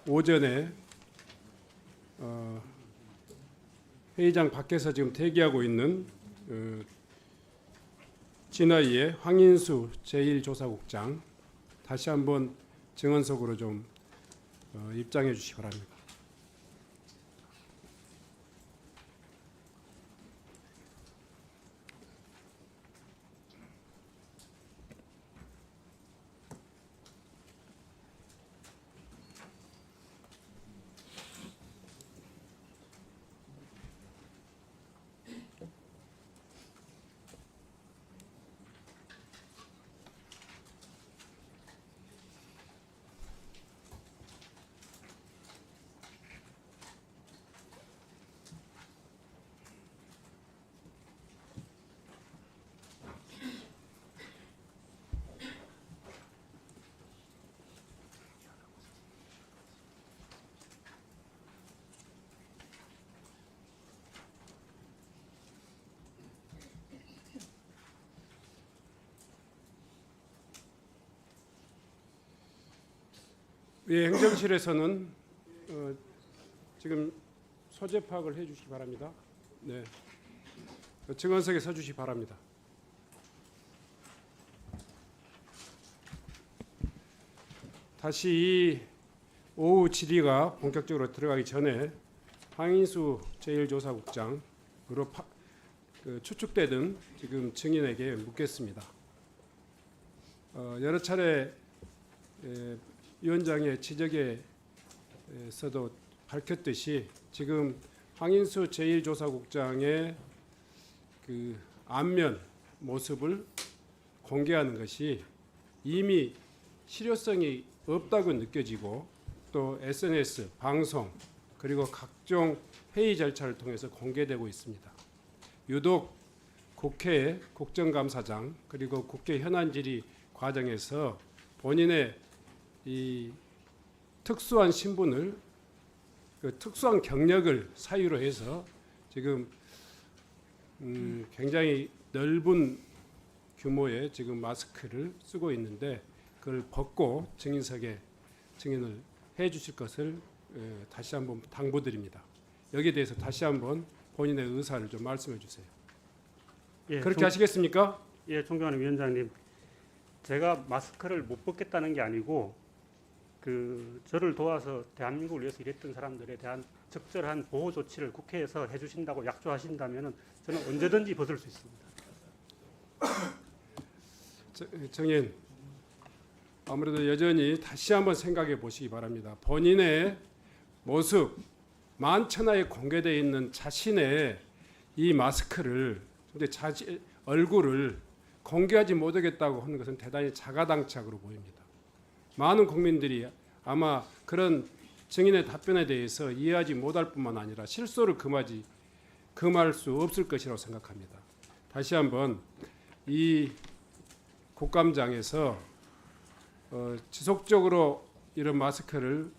오전에 회의장 밖에서 지금 대기하고 있는 진화위의 황인수 제1조사국장 다시 한번 증언석으로 좀 입장해 주시기 바랍니다. 예, 행정실에서는 지금 소재 파악을 해주시기 바랍니다. 네, 증언석에 서주시기 바랍니다. 다시 이 오후 질의가 본격적으로 들어가기 전에 황인수 제1조사국장으로 추측되던 지금 증인에게 묻겠습니다. 여러 차례 위원장의 지적에서도 밝혔듯이 지금 황인수 제1조사국장의 그 안면 모습을 공개하는 것이 이미 실효성이 없다고 느껴지고 또 SNS, 방송 그리고 각종 회의 절차를 통해서 공개되고 있습니다. 유독 국회 국정감사장 그리고 국회 현안 질의 과정에서 본인의 이 특수한 신분을 특수한 경력을 사유로 해서 지금 굉장히 넓은 규모의 지금 마스크를 쓰고 있는데 그걸 벗고 증인석에 증인을 해 주실 것을 다시 한번 당부드립니다. 여기에 대해서 다시 한번 본인의 의사를 좀 말씀해 주세요. 예, 그렇게 하시겠습니까? 예, 존경하는 위원장님, 제가 마스크를 못 벗겠다는 게 아니고 저를 도와서 대한민국을 위해서 일했던 사람들에 대한 적절한 보호 조치를 국회에서 해주신다고 약조하신다면 저는 언제든지 벗을 수 있습니다. 증인, 아무래도 여전히 다시 한번 생각해 보시기 바랍니다. 본인의 모습, 만천하에 공개되어 있는 자신의 이 마스크를, 근데 얼굴을 공개하지 못하겠다고 하는 것은 대단히 자가당착으로 보입니다. 많은 국민들이 아마 그런 증인의 답변에 대해서 이해하지 못할 뿐만 아니라 실소를 금할 수 없을 것이라고 생각합니다. 다시 한번 이 국감장에서 지속적으로 이런 마스크를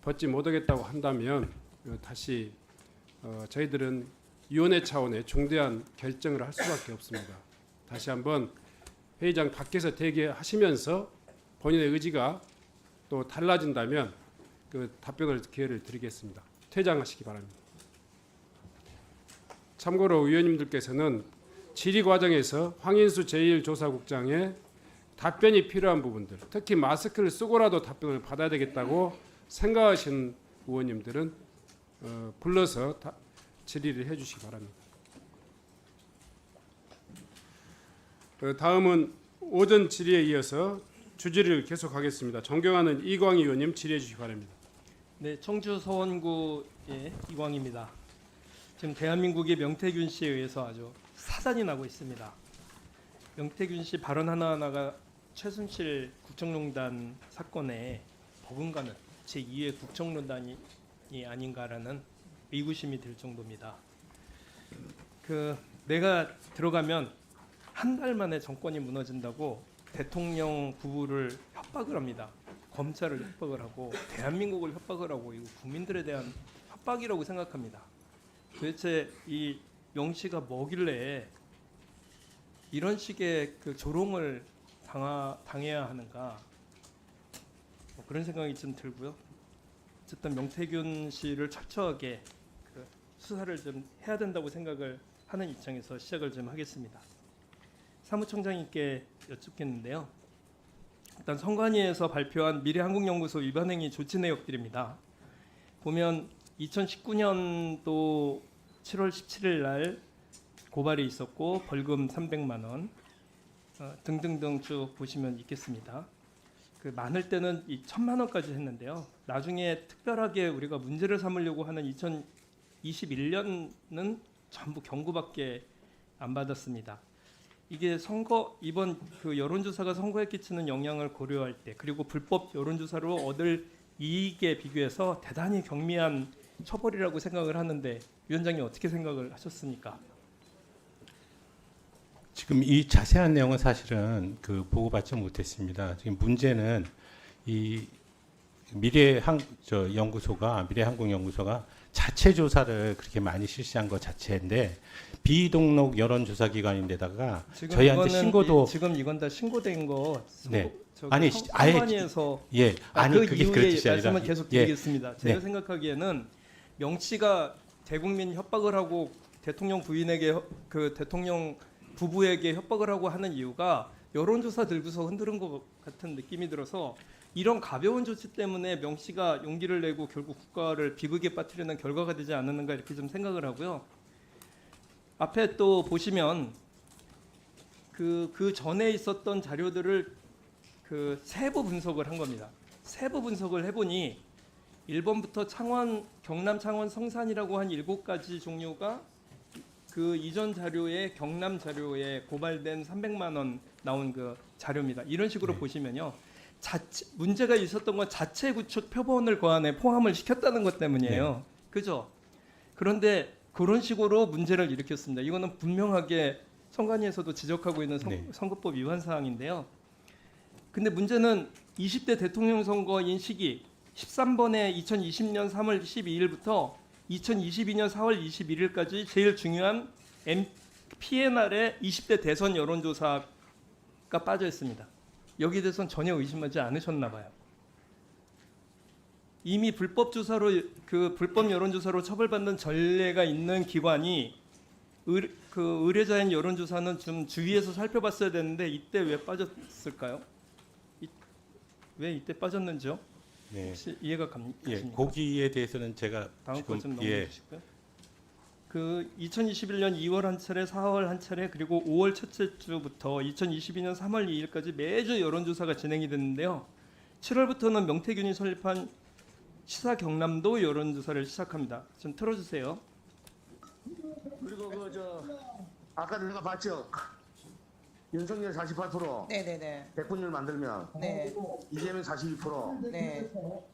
벗지 못하겠다고 한다면 다시 저희들은 위원회 차원의 중대한 결정을 할 수밖에 없습니다. 다시 한번 회의장 밖에서 대기하시면서 본인의 의지가 또 달라진다면 그 답변을 기회를 드리겠습니다. 퇴장하시기 바랍니다. 참고로 위원님들께서는 질의 과정에서 황인수 제1조사국장의 답변이 필요한 부분들, 특히 마스크를 쓰고라도 답변을 받아야 되겠다고 생각하시는 의원님들은 불러서 질의를 해주시기 바랍니다. 다음은 오전 질의에 이어서 주질의를 계속하겠습니다. 존경하는 이광희 의원님 질의해 주시기 바랍니다. 네, 청주 서원구의 이광희입니다. 지금 대한민국의 명태균 씨에 의해서 아주 사단이 나고 있습니다. 명태균 씨 발언 하나하나가 최순실 국정농단 사건에 버금가는 제2의 국정농단이 아닌가라는 의구심이 들 정도입니다. 내가 들어가면 한 달 만에 정권이 무너진다고 대통령 부부를 협박을 합니다. 검찰을 협박을 하고 대한민국을 협박을 하고 이거 국민들에 대한 협박이라고 생각합니다. 도대체 이 명 씨가 뭐길래 이런 식의 조롱을 당해야 하는가 그런 생각이 좀 들고요. 어쨌든 명태균 씨를 철저하게 그 수사를 좀 해야 된다고 생각을 하는 입장에서 시작을 좀 하겠습니다. 사무총장님께 여쭙겠는데요. 일단 선관위에서 발표한 미래한국연구소 위반행위 조치 내역들입니다. 보면 2019년도 7월 17일 날 고발이 있었고 벌금 300만 원 등등등 쭉 보시면 있겠습니다. 그 많을 때는 이 1,000만 원까지 했는데요. 나중에 특별하게 우리가 문제를 삼으려고 하는 2021년은 전부 경고밖에 안 받았습니다. 이게 선거 이번 그 여론조사가 선거에 끼치는 영향을 고려할 때 그리고 불법 여론조사로 얻을 이익에 비교해서 대단히 경미한 처벌이라고 생각을 하는데 위원장님 어떻게 생각을 하셨습니까? 지금 이 자세한 내용은 사실은 그 보고받지 못했습니다. 지금 문제는 이 미래한국연구소가 자체 조사를 그렇게 많이 실시한 것 자체인데 비등록 여론조사 기관인데다가 저희한테 신고도 지금 이건 다 신고된 거. 네. 아니, 아예 선관위에서 예 아니 그 그게 이후에 그런 뜻이 아니라 말씀을 계속 예, 드리겠습니다. 제가 네. 생각하기에는 명 씨가 대국민 협박을 하고 대통령 부인에게 그 대통령 부부에게 협박을 하고 하는 이유가 여론조사 들고서 흔드는 것 같은 느낌이 들어서 이런 가벼운 조치 때문에 명 씨가 용기를 내고 결국 국가를 비극에 빠뜨리는 결과가 되지 않았는가 이렇게 좀 생각을 하고요. 앞에 또 보시면 그 전에 있었던 자료들을 그 세부 분석을 한 겁니다. 세부 분석을 해보니 1번부터 창원, 경남 창원 성산이라고 한 7가지 종류가 그 이전 자료에 경남 자료에 고발된 300만 원 나온 그 자료입니다. 이런 식으로 네. 보시면요. 문제가 있었던 건 자체 구축 표본을 그 안에 포함을 시켰다는 것 때문이에요. 그죠? 그런데 그런 식으로 문제를 일으켰습니다. 이거는 분명하게 선관위에서도 지적하고 있는 네. 선거법 위반 사항인데요. 근데 문제는 20대 대통령 선거인 시기 13번에 2020년 3월 12일부터 2022년 4월 21일까지 제일 중요한 PNR의 20대 대선 여론조사가 빠져 있습니다. 여기에 대해서는 전혀 의심하지 않으셨나 봐요. 이미 불법 여론조사로 처벌받는 전례가 있는 기관이 의뢰자인 여론조사는 좀 주위에서 살펴봤어야 되는데 이때 왜 빠졌을까요? 왜 이때 빠졌는지요? 네. 혹시 이해가 예, 가십니까? 거기에 대해서는 제가 다음 거 좀 지금 넘겨주실까요? 그 2021년 2월 한 차례, 4월 한 차례, 그리고 5월 첫째 주부터 2022년 3월 2일까지 매주 여론조사가 진행이 됐는데요. 7월부터는 명태균이 설립한 시사 경남도 여론조사를 시작합니다. 좀 틀어주세요. 그리고 아까 내가 봤죠. 윤석열 48%, 네네네. 백분율 만들면 네. 이재명 42%. 네.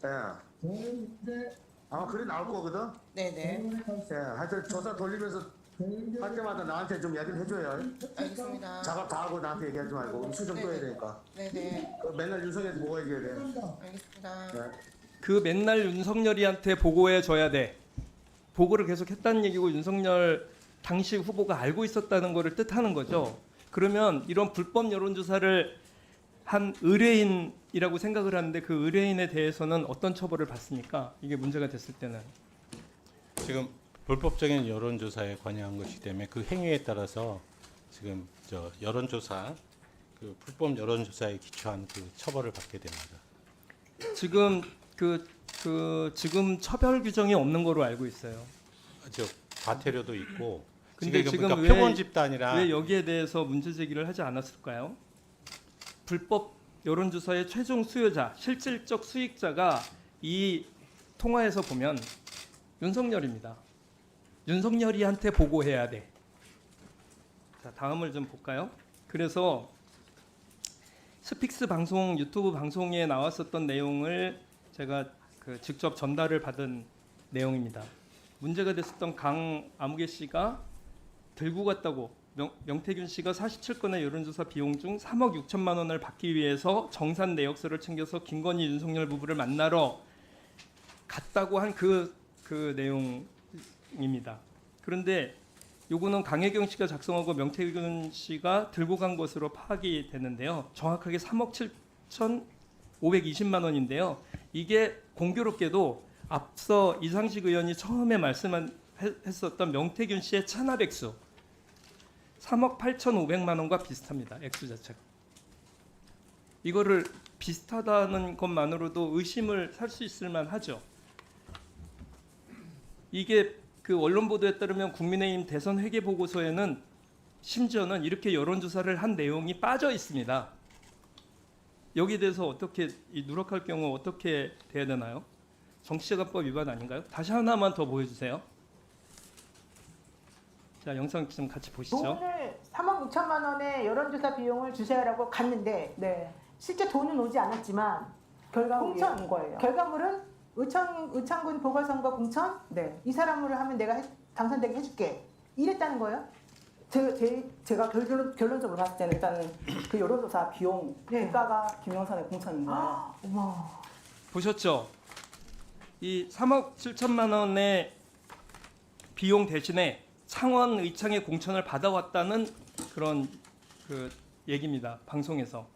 예. 아마 그래 나올 거거든. 네네. 예. 하여튼 조사 돌리면서 할 때마다 나한테 좀 이야기를 해줘요. 알겠습니다. 작업 다 하고 나한테 얘기하지 말고 우리 수정 또 해야 되니까. 네네. 맨날 윤석열한테 뭐가 얘기해야 돼. 알겠습니다. 네. 그 맨날 윤석열이한테 보고해 줘야 돼. 보고를 계속 했다는 얘기고 윤석열 당시 후보가 알고 있었다는 거를 뜻하는 거죠. 그러면 이런 불법 여론조사를 한 의뢰인이라고 생각을 하는데 그 의뢰인에 대해서는 어떤 처벌을 받습니까? 이게 문제가 됐을 때는. 지금 불법적인 여론조사에 관여한 것이기 때문에 그 행위에 따라서 지금 여론조사 그 불법 여론조사에 기초한 그 처벌을 받게 됩니다. 지금 지금 처벌 규정이 없는 거로 알고 있어요. 저 과태료도 있고 근데 지금 지금 그러니까 왜- 표본 집단이라 왜 여기에 대해서 문제 제기를 하지 않았을까요? 불법 여론조사의 최종 수요자, 실질적 수익자가 이 통화에서 보면 윤석열입니다. 윤석열이한테 보고해야 돼. 자, 다음을 좀 볼까요? 그래서 스픽스 방송 유튜브 방송에 나왔었던 내용을 제가 직접 전달을 받은 내용입니다. 문제가 됐었던 강아무개 씨가 들고 갔다고 명태균 씨가 47건의 여론조사 비용 중 3억 6천만 원을 받기 위해서 정산 내역서를 챙겨서 김건희 윤석열 부부를 만나러 갔다고 한 그 내용입니다. 그런데 요거는 강혜경 씨가 작성하고 명태균 씨가 들고 간 것으로 파악이 되는데요. 정확하게 3억 7천 520만 원인데요. 이게 공교롭게도 앞서 이상식 의원이 처음에 말씀했었던 명태균 씨의 찬합 액수 3억 8,500만 원과 비슷합니다. 액수 자체가. 이거를 비슷하다는 것만으로도 의심을 살 수 있을 만하죠. 이게 그 언론 보도에 따르면 국민의힘 대선 회계 보고서에는 심지어는 이렇게 여론조사를 한 내용이 빠져 있습니다. 여기에 대해서 어떻게 이 누락할 경우 어떻게 돼야 되나요? 정치자금법 위반 아닌가요? 다시 하나만 더 보여주세요. 자, 영상 좀 같이 보시죠. 돈을 3억 6천만 원의 여론조사 비용을 주세요라고 갔는데 실제 돈은 오지 않았지만 결과물이 공천 온 거예요. 결과물은 의창군 보궐선거 공천 네. 이 사람으로 하면 내가 당선되게 해줄게 이랬다는 거예요? 제가 결론적으로 봤을 때는 일단은 그 여론조사 비용 네. 대가가 김영선의 공천인 거예요. 어머. 보셨죠? 이 3억 7천만 원의 비용 대신에 창원 의창의 공천을 받아왔다는 그런 그 얘기입니다. 방송에서.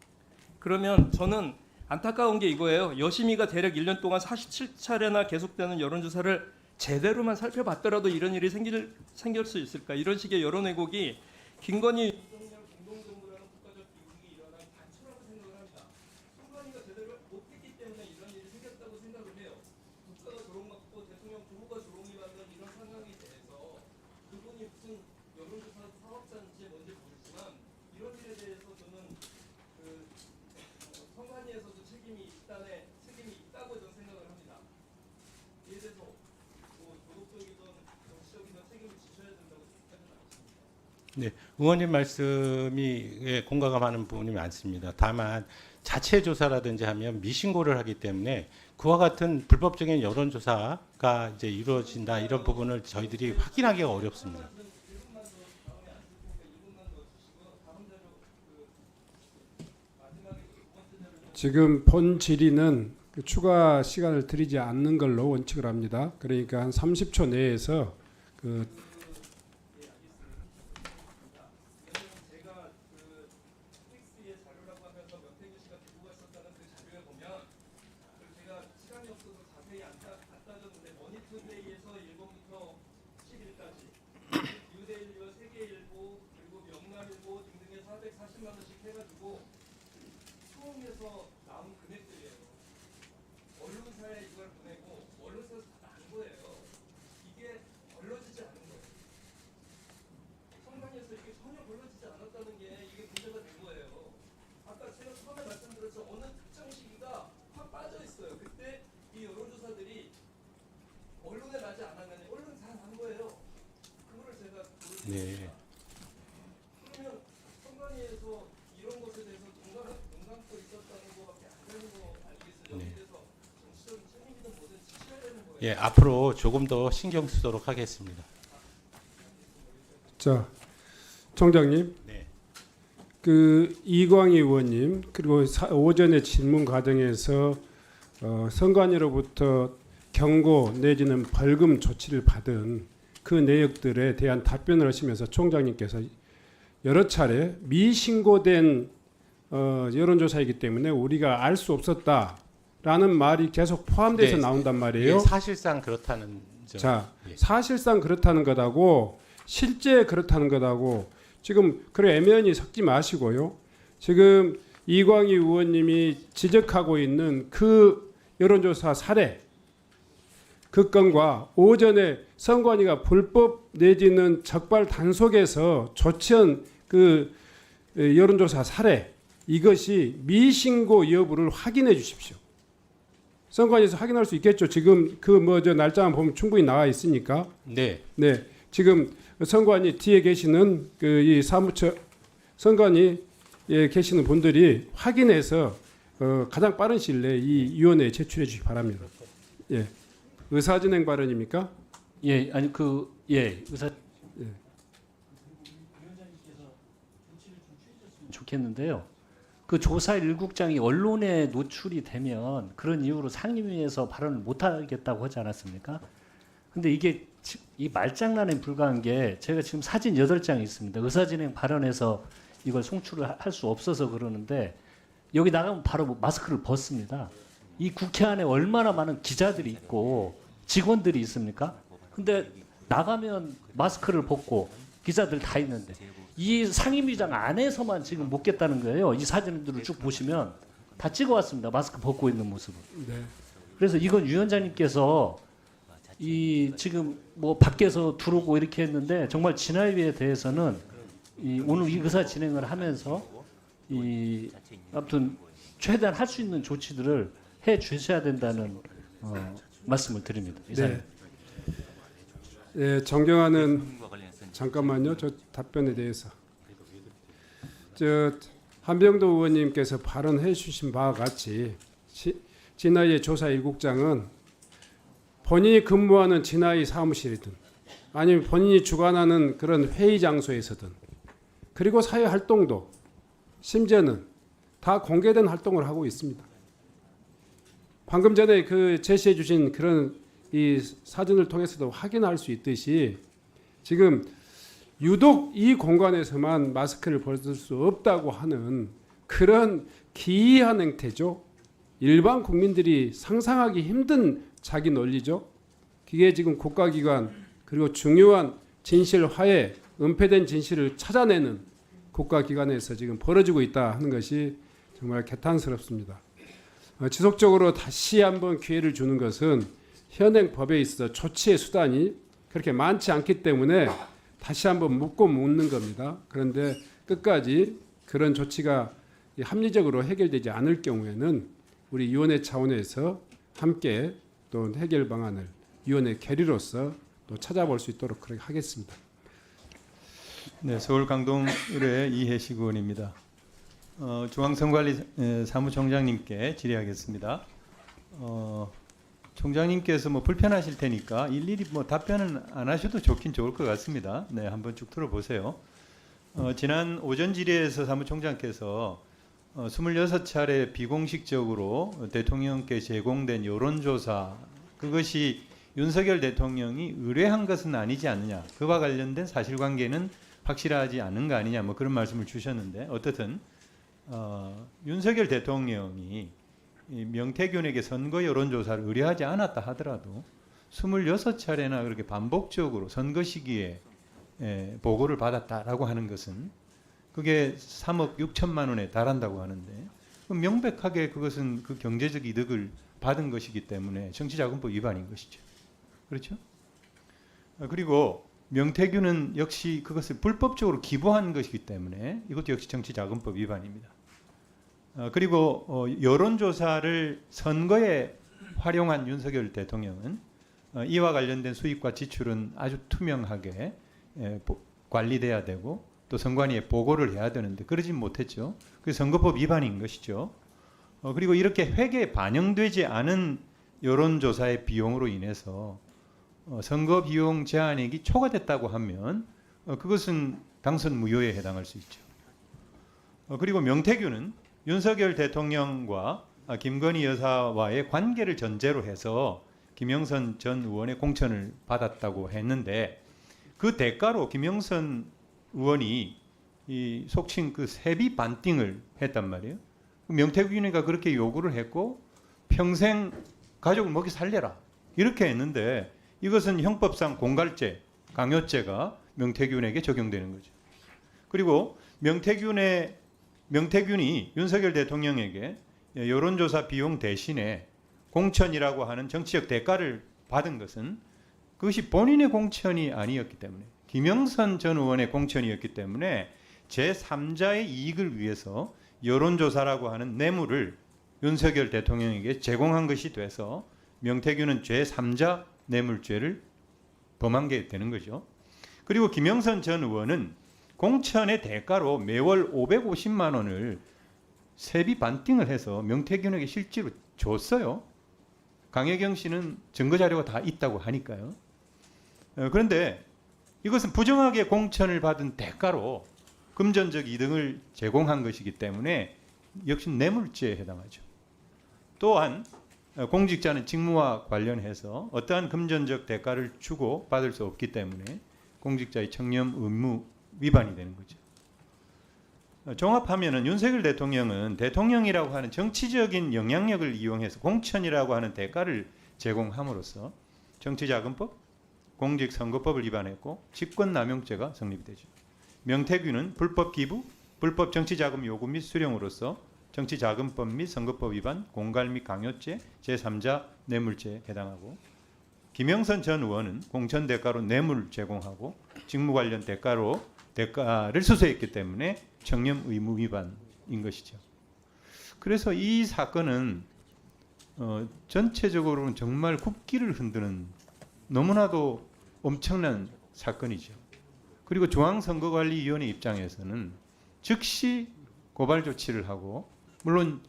그러면 저는 안타까운 게 이거예요. 여심이가 대략 1년 동안 47차례나 계속되는 여론조사를 제대로만 살펴봤더라도 이런 일이 생길 수 있을까? 이런 식의 여론 왜곡이 김건희 대통령 공동정부라는 국가적 비극이 일어난 단초라고 생각을 합니다. 김건희가 제대로 못했기 때문에 이런 일이 생겼다고 생각을 해요. 국가가 조롱받고 대통령 부부가 조롱이 받는 이런 상황에 대해서 그분이 무슨 여론조사 사업자인지 뭔지 모르지만 이런 일에 대해서 저는 그 선관위에서도 책임이 있다고 저는 생각을 합니다. 이에 대해서 뭐 도덕적이든 정치적이든 책임을 지셔야 된다고 생각하지 않습니다. 네, 의원님 말씀이 공감하는 부분이 많습니다. 다만 자체 조사라든지 하면 미신고를 하기 때문에 그와 같은 불법적인 여론조사가 이제 이루어진다 이런 부분을 저희들이 확인하기가 어렵습니다. 지금 본 질의는 그 추가 시간을 드리지 않는 걸로 원칙을 합니다. 그러니까 한 30초 내에서 그 제가 그 텍스의 자료라고 하면서 명태균 씨가 들고 갔었다는 그 자료에 보면 제가 시간이 없어서 자세히 안 따졌는데 머니투데이에서 1번부터 10일까지 뉴데일리와 세계일보 그리고 명남일보 등등에 440만 원씩 해가지고 수홍에서 나온 금액들이에요. 언론사에 이걸 보내고 언론사에서 다 난 거예요. 이게 걸러지지 않은 거예요. 성관위에서 이게 전혀 걸러지지 않았다는 게 이게 문제가 된 거예요. 아까 제가 처음에 말씀드렸죠. 어느 특정 시기가 확 빠져 있어요. 그때 이 여론조사들이 언론에 나지 않았느니 언론 다 난 거예요. 그거를 제가 보여드렸습니다. 네. 그러면 선관위에서 이런 것에 대해서 눈 감고 있었다는 거밖에 안 되는 거 아니겠어요? 네. 여기에 대해서 정치적인 책임이든 뭐든 지셔야 되는 거예요. 예, 앞으로 조금 더 신경 쓰도록 하겠습니다. 자, 총장님, 네. 그 이광희 의원님 그리고 오전에 질문 과정에서 선관위로부터 경고 내지는 벌금 조치를 받은 그 내역들에 대한 답변을 하시면서 총장님께서 여러 차례 미신고된 여론조사이기 때문에 우리가 알 수 없었다라는 말이 계속 포함돼서 네. 나온단 말이에요. 예, 사실상 그렇다는 점. 자, 예. 사실상 그렇다는 것하고 실제 그렇다는 것하고 지금 그래 애매히 섞지 마시고요. 지금 이광희 의원님이 지적하고 있는 그 여론조사 사례 그 건과 오전에 선관위가 불법 내지는 적발 단속에서 조치한 그 여론조사 사례 이것이 미신고 여부를 확인해 주십시오. 선관위에서 확인할 수 있겠죠. 지금 그 뭐 저 날짜만 보면 충분히 나와 있으니까. 네. 네, 지금 선관위 뒤에 계시는 그 이 사무처 선관위에 계시는 분들이 확인해서 가장 빠른 시일 내에 이 위원회에 제출해 주시기 바랍니다. 예, 의사진행 발언입니까? 예, 아니 의사 좋겠는데요. 그 조사 일국장이 언론에 노출이 되면 그런 이유로 상임위에서 발언을 못 하겠다고 하지 않았습니까? 근데 이게 이 말장난에 불과한 게 제가 지금 사진 8장이 있습니다. 의사진행 발언에서 이걸 송출을 할 수 없어서 그러는데 여기 나가면 바로 마스크를 벗습니다. 이 국회 안에 얼마나 많은 기자들이 있고 직원들이 있습니까? 근데 나가면 마스크를 벗고 기자들 다 있는데 이 상임위장 안에서만 지금 묻겠다는 거예요. 이 사진들을 쭉 보시면 다 찍어왔습니다. 마스크 벗고 있는 모습을. 네. 그래서 이건 위원장님께서 이 지금 뭐 밖에서 들어오고 이렇게 했는데 정말 진화위에 대해서는 이 오늘 이 의사 진행을 하면서 이 아무튼 최대한 할 수 있는 조치들을 해 주셔야 된다는 말씀을 드립니다. 이사님. 네. 예, 존경하는 잠깐만요. 저 답변에 대해서 한병도 의원님께서 발언해 주신 바와 같이 진화의 조사 1국장은 본인이 근무하는 진화의 사무실이든 아니면 본인이 주관하는 그런 회의 장소에서든 그리고 사회 활동도 심지어는 다 공개된 활동을 하고 있습니다. 방금 전에 그 제시해 주신 그런 이 사진을 통해서도 확인할 수 있듯이 지금 유독 이 공간에서만 마스크를 벗을 수 없다고 하는 그런 기이한 행태죠. 일반 국민들이 상상하기 힘든 자기 논리죠. 그게 지금 국가기관 그리고 중요한 진실 화해, 은폐된 진실을 찾아내는 국가기관에서 지금 벌어지고 있다 하는 것이 정말 개탄스럽습니다. 지속적으로 다시 한번 기회를 주는 것은 현행 법에 있어 조치의 수단이 그렇게 많지 않기 때문에 다시 한번 묻고 묻는 겁니다. 그런데 끝까지 그런 조치가 합리적으로 해결되지 않을 경우에는 우리 위원회 차원에서 함께 또 해결 방안을 위원회 결의로서 또 찾아볼 수 있도록 그렇게 하겠습니다. 네, 서울 강동을의 이해식 의원입니다. 중앙선관리 사무총장님께 질의하겠습니다. 총장님께서 뭐 불편하실 테니까 일일이 뭐 답변은 안 하셔도 좋긴 좋을 것 같습니다. 네, 한번 쭉 들어보세요. 지난 오전 질의에서 사무총장께서 26차례 비공식적으로 대통령께 제공된 여론조사 그것이 윤석열 대통령이 의뢰한 것은 아니지 않느냐 그와 관련된 사실관계는 확실하지 않은 거 아니냐 뭐 그런 말씀을 주셨는데 어떻든 윤석열 대통령이 이 명태균에게 선거 여론조사를 의뢰하지 않았다 하더라도 26차례나 그렇게 반복적으로 선거 시기에 보고를 받았다라고 하는 것은 그게 3억 6천만 원에 달한다고 하는데 명백하게 그것은 그 경제적 이득을 받은 것이기 때문에 정치자금법 위반인 것이죠. 그렇죠? 그리고 명태균은 역시 그것을 불법적으로 기부한 것이기 때문에 이것도 역시 정치자금법 위반입니다. 그리고 여론조사를 선거에 활용한 윤석열 대통령은 이와 관련된 수입과 지출은 아주 투명하게 관리돼야 되고 또 선관위에 보고를 해야 되는데 그러지 못했죠. 그게 선거법 위반인 것이죠. 그리고 이렇게 회계에 반영되지 않은 여론조사의 비용으로 인해서 선거 비용 제한액이 초과됐다고 하면 그것은 당선 무효에 해당할 수 있죠. 그리고 명태균은 윤석열 대통령과 김건희 여사와의 관계를 전제로 해서 김영선 전 의원의 공천을 받았다고 했는데 그 대가로 김영선 의원이 이 속칭 그 세비 반띵을 했단 말이에요. 명태균이가 그렇게 요구를 했고 평생 가족을 먹여 살려라 이렇게 했는데 이것은 형법상 공갈죄, 강요죄가 명태균에게 적용되는 거죠. 그리고 명태균이 윤석열 대통령에게 여론조사 비용 대신에 공천이라고 하는 정치적 대가를 받은 것은 그것이 본인의 공천이 아니었기 때문에 김영선 전 의원의 공천이었기 때문에 제3자의 이익을 위해서 여론조사라고 하는 뇌물을 윤석열 대통령에게 제공한 것이 돼서 명태균은 제3자 뇌물죄를 범한 게 되는 거죠. 그리고 김영선 전 의원은 공천의 대가로 매월 550만 원을 세비 반띵을 해서 명태균에게 실제로 줬어요. 강혜경 씨는 증거자료가 다 있다고 하니까요. 그런데 이것은 부정하게 공천을 받은 대가로 금전적 이득을 제공한 것이기 때문에 역시 뇌물죄에 해당하죠. 또한 공직자는 직무와 관련해서 어떠한 금전적 대가를 주고 받을 수 없기 때문에 공직자의 청렴 의무 위반이 되는 거죠. 종합하면은 윤석열 대통령은 대통령이라고 하는 정치적인 영향력을 이용해서 공천이라고 하는 대가를 제공함으로써 정치자금법, 공직선거법을 위반했고 직권남용죄가 성립이 되죠. 명태균은 불법 기부, 불법 정치자금 요구 및 수령으로서 정치자금법 및 선거법 위반, 공갈 및 강요죄, 제3자 뇌물죄에 해당하고, 김영선 전 의원은 공천 대가로 뇌물 제공하고 직무 관련 대가를 수수했기 때문에 청렴 의무 위반인 것이죠. 그래서 이 사건은 전체적으로는 정말 국기를 흔드는 너무나도 엄청난 사건이죠. 그리고 중앙선거관리위원회 입장에서는 즉시 고발 조치를 하고, 물론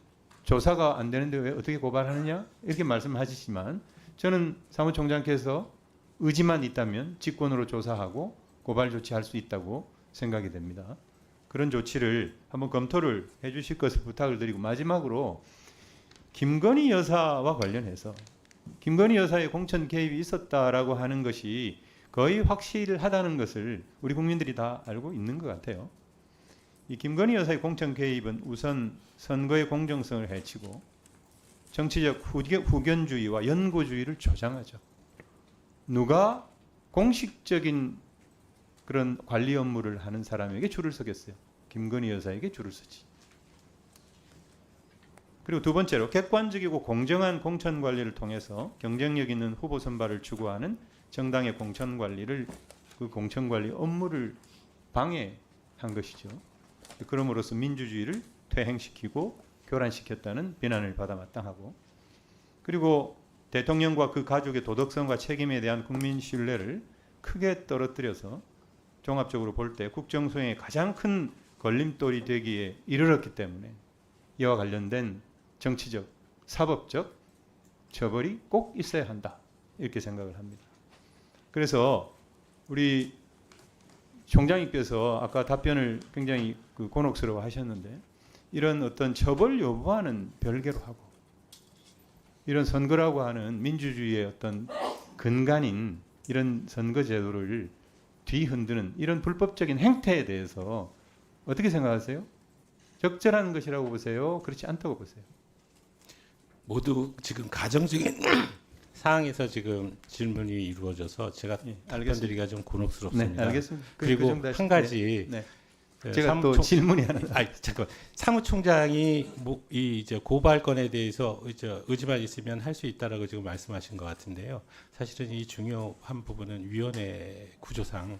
조사가 안 되는데 왜 어떻게 고발하느냐 이렇게 말씀하시지만 저는 사무총장께서 의지만 있다면 직권으로 조사하고 고발 조치할 수 있다고 생각이 됩니다. 그런 조치를 한번 검토를 해주실 것을 부탁을 드리고, 마지막으로 김건희 여사와 관련해서 김건희 여사의 공천 개입이 있었다라고 하는 것이 거의 확실하다는 것을 우리 국민들이 다 알고 있는 것 같아요. 이 김건희 여사의 공천 개입은 우선 선거의 공정성을 해치고 정치적 후견주의와 연고주의를 조장하죠. 누가 공식적인 그런 관리 업무를 하는 사람에게 줄을 서겠어요? 김건희 여사에게 줄을 서지. 그리고 두 번째로 객관적이고 공정한 공천 관리를 통해서 경쟁력 있는 후보 선발을 추구하는 정당의 공천 관리를, 그 공천 관리 업무를 방해한 것이죠. 그럼으로써 민주주의를 퇴행시키고 교란시켰다는 비난을 받아 마땅하고, 그리고 대통령과 그 가족의 도덕성과 책임에 대한 국민 신뢰를 크게 떨어뜨려서 종합적으로 볼 때 국정 수행에 가장 큰 걸림돌이 되기에 이르렀기 때문에 이와 관련된 정치적, 사법적 처벌이 꼭 있어야 한다, 이렇게 생각을 합니다. 그래서 우리 총장님께서 아까 답변을 굉장히 곤혹스러워 하셨는데, 이런 어떤 처벌 여부와는 별개로 하고 이런 선거라고 하는 민주주의의 어떤 근간인 이런 선거 제도를 뒤흔드는 이런 불법적인 행태에 대해서 어떻게 생각하세요? 적절한 것이라고 보세요? 그렇지 않다고 보세요? 모두 지금 가정적인 사항에서 지금 질문이 이루어져서 제가 답변드리기가 좀 곤혹스럽습니다. 네, 알겠습니다. 그리고 한 가지 제가 또 질문이 하나. 잠깐, 사무총장이 이제 고발건에 대해서 의지만 있으면 할 수 있다라고 지금 말씀하신 것 같은데요. 사실은 이 중요한 부분은 위원회 구조상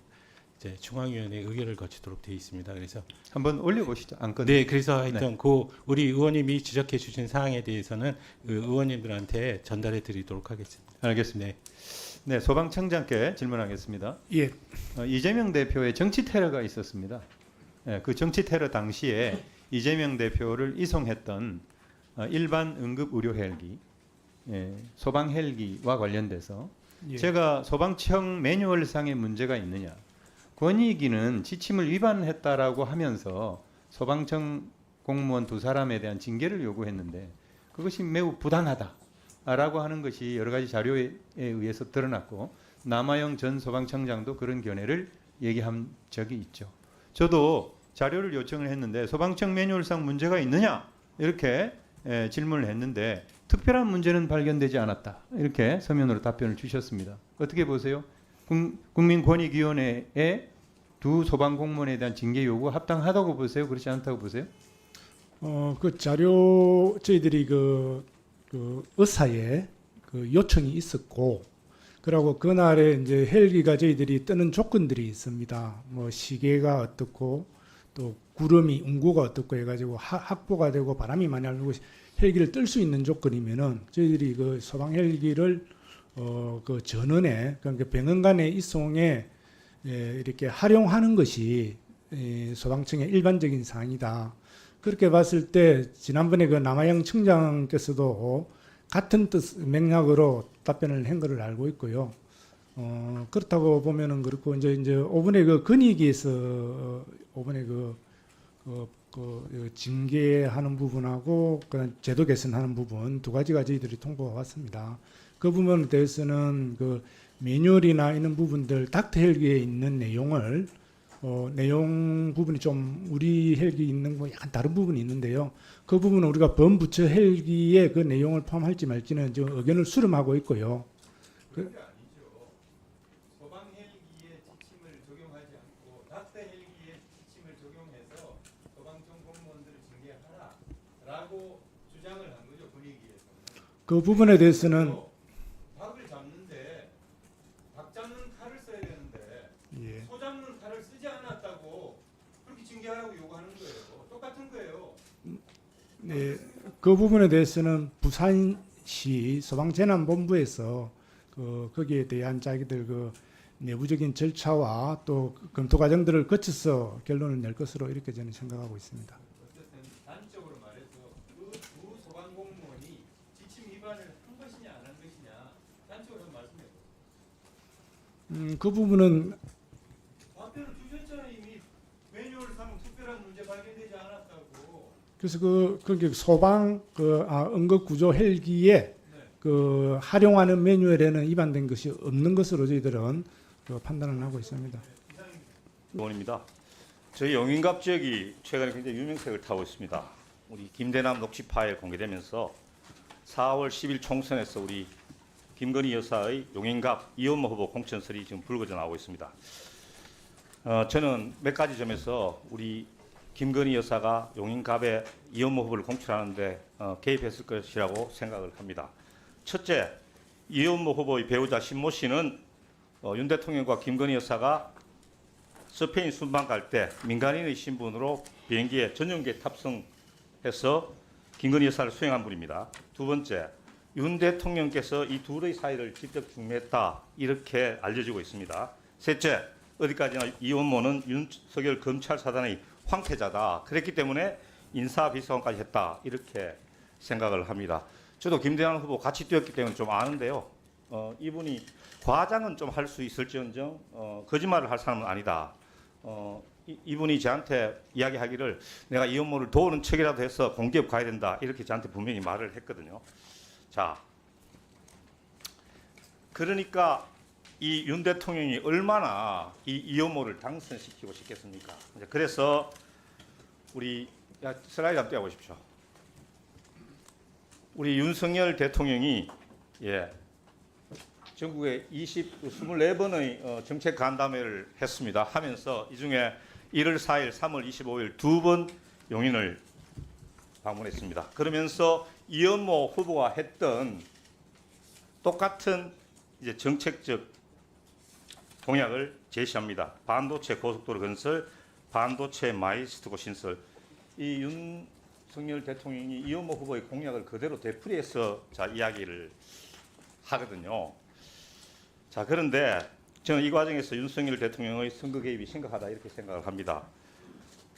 이제 중앙위원회 의결을 거치도록 되어 있습니다. 그래서 한번 올려보시죠. 안건. 네, 그래서 하여튼 우리 의원님이 지적해 주신 사항에 대해서는 의원님들한테 전달해 드리도록 하겠습니다. 알겠습니다. 네, 소방청장께 질문하겠습니다. 예. 이재명 대표의 정치 테러가 있었습니다. 그 정치 테러 당시에 이재명 대표를 이송했던 일반 응급 의료 헬기, 소방 헬기와 관련돼서 제가 소방청 매뉴얼상에 문제가 있느냐, 권익위는 지침을 위반했다라고 하면서 소방청 공무원 2사람에 대한 징계를 요구했는데 그것이 매우 부당하다라고 하는 것이 여러 가지 자료에 의해서 드러났고, 남아영 전 소방청장도 그런 견해를 얘기한 적이 있죠. 저도 자료를 요청을 했는데 소방청 매뉴얼상 문제가 있느냐 이렇게 질문을 했는데 특별한 문제는 발견되지 않았다, 이렇게 서면으로 답변을 주셨습니다. 어떻게 보세요? 국민권익위원회에 두 소방공무원에 대한 징계 요구 합당하다고 보세요? 그렇지 않다고 보세요? 그 자료 저희들이 그 의사에 그 요청이 있었고, 그리고 그날에 이제 헬기가 저희들이 뜨는 조건들이 있습니다. 뭐 시계가 어떻고 또 구름이 운구가 어떻고 해가지고 확보가 되고 바람이 많이 불고 헬기를 뜰 수 있는 조건이면은 저희들이 그 소방 헬기를 그 전원에, 그러니까 병원 간의 이송에 이렇게 활용하는 것이 소방청의 일반적인 사항이다. 그렇게 봤을 때 지난번에 그 남아영 청장께서도 같은 뜻 맥락으로 답변을 한 것을 알고 있고요. 그렇다고 보면은 그렇고 이제 5번에 그 건의기에서 5번에 그 징계하는 부분하고 그 제도 개선하는 부분 두 가지가 저희들이 통보가 왔습니다. 그 부분에 대해서는 그 매뉴얼이나 이런 부분들 닥터 헬기에 있는 내용을 내용 부분이 좀 우리 헬기 있는 거 약간 다른 부분이 있는데요. 그 부분은 우리가 범부처 헬기에 그 내용을 포함할지 말지는 지금 의견을 수렴하고 있고요. 그 부분에 대해서는 닭을 잡는데 닭 잡는 칼을 써야 되는데 예. 소 잡는 칼을 쓰지 않았다고 그렇게 징계하라고 요구하는 거예요. 똑같은 거예요. 네, 그 부분에 대해서는 부산시 소방재난본부에서 거기에 대한 자기들 그 내부적인 절차와 또 검토 과정들을 거쳐서 결론을 낼 것으로 이렇게 저는 생각하고 있습니다. 어쨌든 단적으로 말해서 그 두 소방공무원이 지침 위반을 한 것이냐 안 한 것이냐 단적으로 말씀해 보세요. 그 부분은 답변을 주셨잖아요. 이미 매뉴얼 3 특별한 문제 발견되지 않았다고. 그래서 거기 소방 응급 구조 헬기에 그 활용하는 매뉴얼에는 위반된 것이 없는 것으로 저희들은 판단을 하고 있습니다. 의원입니다. 저희 용인갑 지역이 최근에 굉장히 유명세를 타고 있습니다. 우리 김대남 녹취 파일 공개되면서 4월 10일 총선에서 우리 김건희 여사의 용인갑 이현모 후보 공천설이 지금 불거져 나오고 있습니다. 저는 몇 가지 점에서 우리 김건희 여사가 용인갑에 이현모 후보를 공천하는데 개입했을 것이라고 생각을 합니다. 첫째, 이현모 후보의 배우자 신모 씨는 윤 대통령과 김건희 여사가 스페인 순방 갈 때 민간인의 신분으로 비행기에 전용기에 탑승해서 김건희 여사를 수행한 분입니다. 두 번째, 윤 대통령께서 이 둘의 사이를 직접 중매했다 이렇게 알려지고 있습니다. 셋째, 어디까지나 이현모는 윤석열 검찰 사단의 황태자다. 그랬기 때문에 인사비서관까지 했다 이렇게 생각을 합니다. 저도 김대남 후보 같이 뛰었기 때문에 좀 아는데요. 이분이 과장은 좀 할 수 있을지언정 거짓말을 할 사람은 아니다. 이분이 저한테 이야기하기를 내가 이현모를 도우는 척이라도 해서 공기업 가야 된다 이렇게 저한테 분명히 말을 했거든요. 자, 그러니까 이 윤 대통령이 얼마나 이 이현모를 당선시키고 싶겠습니까? 그래서 우리 슬라이드 한번 떼어보십시오. 우리 윤석열 대통령이 전국에 24번의 정책 간담회를 했습니다. 하면서 이 중에 1월 4일, 3월 25일 두 번 용인을 방문했습니다. 그러면서 이현모 후보가 했던 똑같은 이제 정책적 공약을 제시합니다. 반도체 고속도로 건설, 반도체 마이스트고 신설. 이 윤석열 대통령이 이현모 후보의 공약을 그대로 되풀이해서 이야기를 하거든요. 자, 그런데 저는 이 과정에서 윤석열 대통령의 선거 개입이 심각하다 이렇게 생각을 합니다.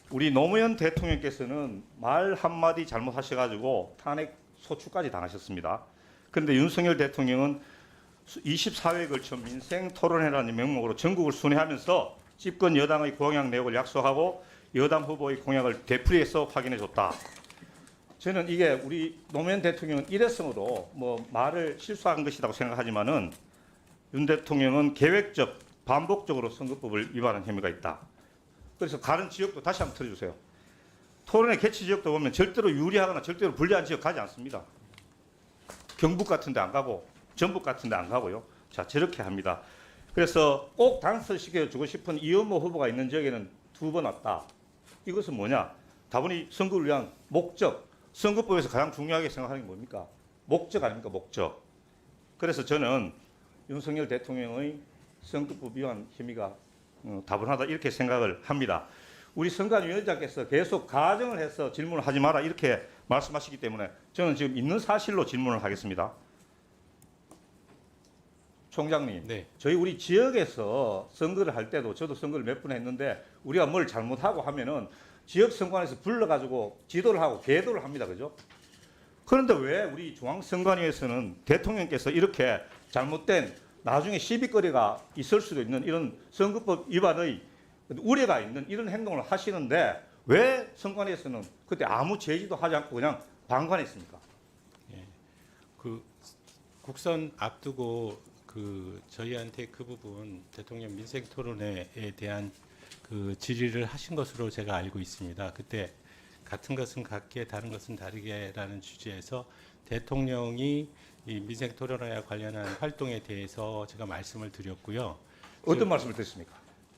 우리 노무현 대통령께서는 말 한마디 잘못하셔가지고 탄핵 소추까지 당하셨습니다. 그런데 윤석열 대통령은 24회에 걸쳐 민생 토론회라는 명목으로 전국을 순회하면서 집권 여당의 공약 내용을 약속하고 여당 후보의 공약을 되풀이해서 확인해줬다. 저는 이게 우리 노무현 대통령은 일회성으로 말을 실수한 것이라고 생각하지만은 윤 대통령은 계획적, 반복적으로 선거법을 위반한 혐의가 있다. 그래서 다른 지역도 다시 한번 들어주세요. 토론회 개최 지역도 보면 절대로 유리하거나 절대로 불리한 지역 가지 않습니다. 경북 같은 데 안 가고 전북 같은 데 안 가고요. 자, 저렇게 합니다. 그래서 꼭 당선시켜주고 싶은 이현모 후보가 있는 지역에는 두 번 왔다. 이것은 뭐냐? 다분히 선거를 위한 목적, 선거법에서 가장 중요하게 생각하는 게 뭡니까? 목적 아닙니까? 목적. 그래서 저는 윤석열 대통령의 선거법 위반 혐의가 다분하다 이렇게 생각을 합니다. 우리 선관위원장께서 계속 가정을 해서 질문을 하지 마라 이렇게 말씀하시기 때문에 저는 지금 있는 사실로 질문을 하겠습니다. 총장님, 네. 저희 우리 지역에서 선거를 할 때도 저도 선거를 몇 번 했는데 우리가 뭘 잘못하고 하면은 지역 선관위에서 불러가지고 지도를 하고 계도를 합니다, 그죠? 그런데 왜 우리 중앙선관위에서는 대통령께서 이렇게 잘못된 나중에 시비거리가 있을 수도 있는 이런 선거법 위반의 우려가 있는 이런 행동을 하시는데 왜 선관위에서는 그때 아무 제지도 하지 않고 그냥 방관했습니까? 그 국선 앞두고 저희한테 그 부분 대통령 민생 토론회에 대한 질의를 하신 것으로 제가 알고 있습니다. 그때 같은 것은 같게 다른 것은 다르게라는 주제에서 대통령이 이 민생 토론회와 관련한 활동에 대해서 제가 말씀을 드렸고요. 어떤 말씀을 드렸습니까?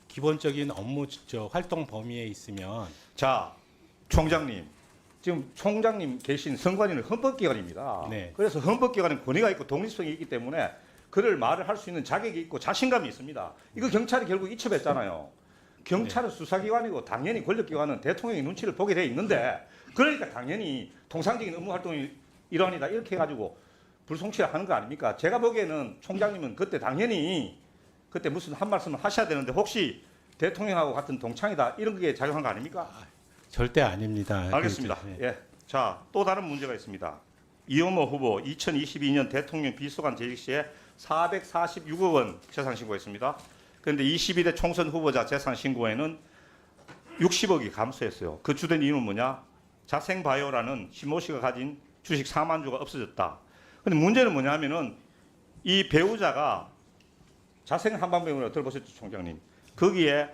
기본적인 업무 활동 범위에 있으면 자, 총장님, 지금 총장님 계신 선관위는 헌법기관입니다. 네. 그래서 헌법기관은 권위가 있고 독립성이 있기 때문에 그를 말을 할 수 있는 자격이 있고 자신감이 있습니다. 이거 경찰이 결국 이첩했잖아요. 경찰은 수사기관이고 당연히 권력기관은 대통령의 눈치를 보게 돼 있는데 그러니까 당연히 통상적인 업무 활동의 일환이다 이렇게 해가지고 불송치를 하는 거 아닙니까? 제가 보기에는 총장님은 그때 당연히 그때 무슨 한 말씀을 하셔야 되는데 혹시 대통령하고 같은 동창이다 이런 게 작용한 거 아닙니까? 절대 아닙니다. 알겠습니다. 네. 예. 자, 또 다른 문제가 있습니다. 이현모 후보 2022년 대통령 비서관 재직 시에 446억 원 재산 신고했습니다. 그런데 22대 총선 후보자 재산 신고에는 60억이 감소했어요. 그 주된 이유는 뭐냐? 자생바이오라는 신모 씨가 가진 주식 4만 주가 없어졌다. 근데 문제는 뭐냐 하면은 이 배우자가 자생한방병원을 들어보셨죠, 총장님? 거기에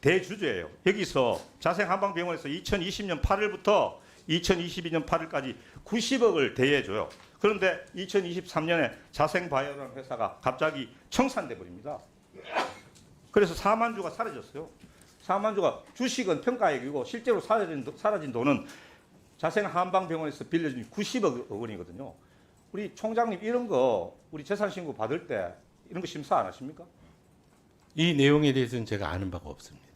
대주주예요. 여기서 자생한방병원에서 2020년 8일부터 2022년 8일까지 90억을 대여해줘요. 그런데 2023년에 자생바이오라는 회사가 갑자기 청산돼 버립니다. 그래서 4만 주가 사라졌어요. 4만 주가 주식은 평가액이고 실제로 사라진 돈은 자생한방병원에서 빌려준 90억 원이거든요. 우리 총장님 이런 거 우리 재산 신고 받을 때 이런 거 심사 안 하십니까? 이 내용에 대해서는 제가 아는 바가 없습니다.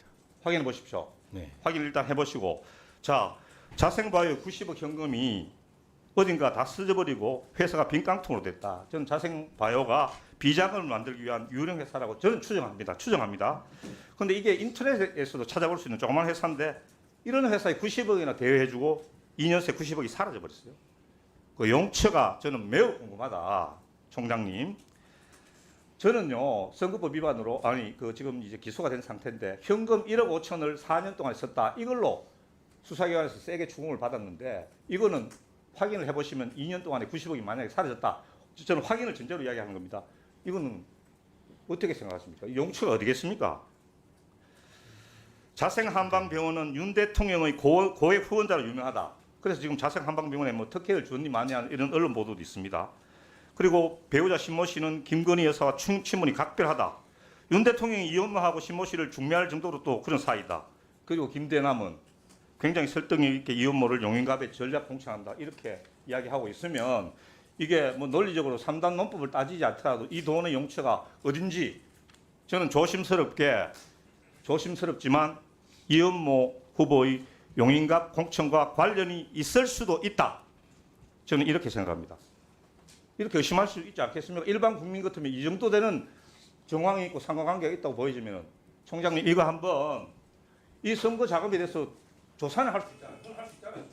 확인해 보십시오. 네. 확인 일단 해보시고 자 자생바이오 90억 현금이 어딘가 다 쓰져버리고 회사가 빈깡통으로 됐다. 저는 자생바이오가 비자금을 만들기 위한 유령 회사라고 저는 추정합니다. 그런데 이게 인터넷에서도 찾아볼 수 있는 조그만 회사인데 이런 회사에 90억이나 대여해주고 2년 새 90억이 사라져버렸어요. 그 용처가 저는 매우 궁금하다, 총장님. 저는요 선거법 위반으로 지금 이제 기소가 된 상태인데 현금 1억 5천을 4년 동안 썼다 이걸로 수사기관에서 세게 추궁을 받았는데 이거는 확인을 해보시면 2년 동안에 90억이 만약에 사라졌다. 저는 확인을 전제로 이야기하는 겁니다. 이거는 어떻게 생각하십니까? 용처가 어디겠습니까? 자생한방병원은 윤 대통령의 고액 후원자로 유명하다. 그래서 지금 자생한방병원에 뭐 특혜를 줬니 마냐 이런 언론 보도도 있습니다. 그리고 배우자 신모 씨는 김건희 여사와 친분이 각별하다. 윤 대통령이 이현모하고 신모 씨를 중매할 정도로 또 그런 사이다. 그리고 김대남은 굉장히 설득력 있게 이현모를 용인갑에 전략 공천한다. 이렇게 이야기하고 있으면 이게 뭐 논리적으로 3단 논법을 따지지 않더라도 이 돈의 용처가 어딘지 저는 조심스럽지만 이현모 후보의 용인갑 공천과 관련이 있을 수도 있다. 저는 이렇게 생각합니다. 이렇게 의심할 수 있지 않겠습니까? 일반 국민 같으면 이 정도 되는 정황이 있고 상관관계가 있다고 보여지면 총장님 이거 한번 이 선거 작업에 대해서 조사는 할 수 있잖아요.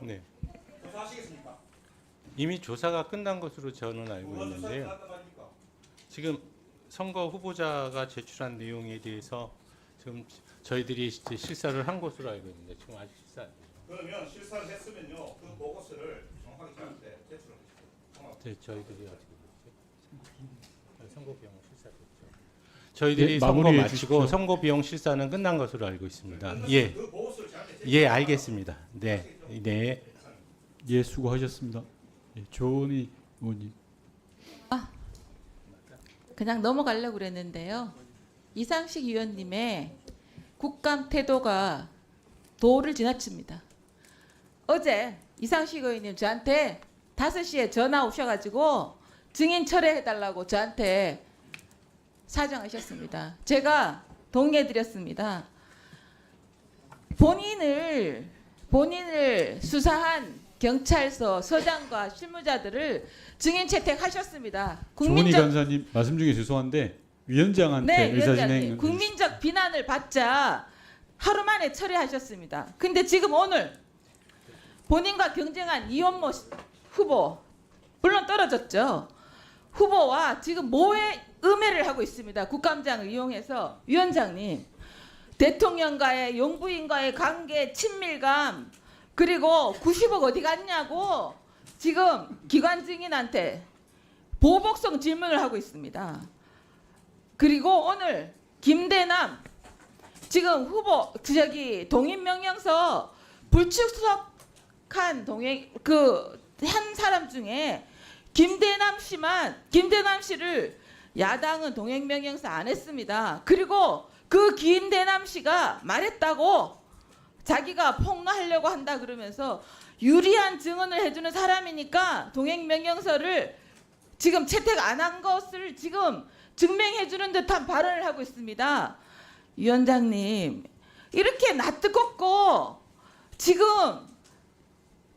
네. 조사하시겠습니까? 이미 조사가 끝난 것으로 저는 알고 있는데요. 지금 선거 후보자가 제출한 내용에 대해서 지금 저희들이 이제 실사를 한 것으로 알고 있는데 지금 아직 실사 안 돼요. 그러면 실사를 했으면요 그 보고서를 정확하게 저한테 제출하십시오. 네, 저희들이 아직 선거 비용 실사됐죠. 저희들이 네, 선거 마무리해 마치고 주십시오. 선거 비용 실사는 끝난 것으로 알고 있습니다. 예, 그 보고서를 저한테 예, 알겠습니다. 네, 네. 예, 수고하셨습니다. 예, 조은희 의원님. 그냥 넘어가려고 그랬는데요. 이상식 위원님의 국감 태도가 도를 지나칩니다. 어제 이상식 의원님 저한테 5시에 전화 오셔가지고 증인 철회해달라고 저한테 사정하셨습니다. 제가 동의해드렸습니다. 본인을 수사한 경찰서 서장과 실무자들을 증인 채택하셨습니다. 조은희 간사님 말씀 중에 죄송한데 위원장한테 네, 의사진행 위원장님. 국민적 비난을 받자 하루 만에 철회하셨습니다. 근데 지금 오늘 본인과 경쟁한 이현모 후보 물론 떨어졌죠. 후보와 지금 모의 음해를 하고 있습니다. 국감장을 이용해서 위원장님 대통령과의 용부인과의 관계 친밀감 그리고 90억 어디 갔냐고 지금 기관 증인한테 보복성 질문을 하고 있습니다. 그리고 오늘 김대남 지금 후보 동인명령서 불출석한 한 사람 중에 김대남 씨를 야당은 동행명령서 안 했습니다. 그리고 그 김대남 씨가 말했다고 자기가 폭로하려고 한다 그러면서 유리한 증언을 해주는 사람이니까 동행명령서를 지금 채택 안 한 것을 지금 증명해주는 듯한 발언을 하고 있습니다. 위원장님, 이렇게 낯뜨겁고 지금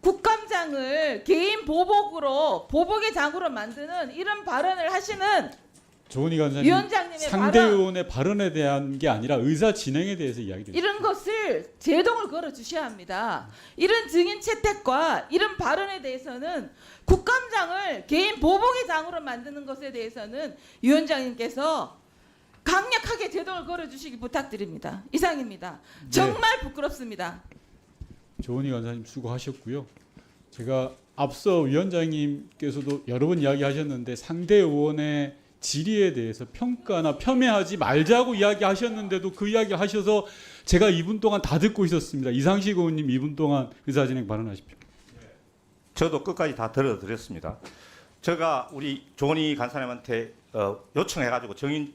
국감장을 개인 보복의 장으로 만드는 이런 발언을 하시는 조은희 간사님, 위원장님의 상대 발언, 의원의 발언에 대한 게 아니라 의사 진행에 대해서 이야기드립니다. 이런 것을 제동을 걸어 주셔야 합니다. 이런 증인 채택과 이런 발언에 대해서는 국감장을 개인 보복의 장으로 만드는 것에 대해서는 위원장님께서 강력하게 제동을 걸어 주시기 부탁드립니다. 이상입니다. 정말 부끄럽습니다. 조은희 간사님 수고하셨고요. 제가 앞서 위원장님께서도 여러 번 이야기하셨는데 상대 의원의 질의에 대해서 평가나 폄훼하지 말자고 이야기하셨는데도 그 이야기 하셔서 제가 2분 동안 다 듣고 있었습니다. 이상식 의원님 2분 동안 의사진행 발언하십시오. 저도 끝까지 다 들어드렸습니다. 제가 우리 조은희 간사님한테 요청해가지고 정인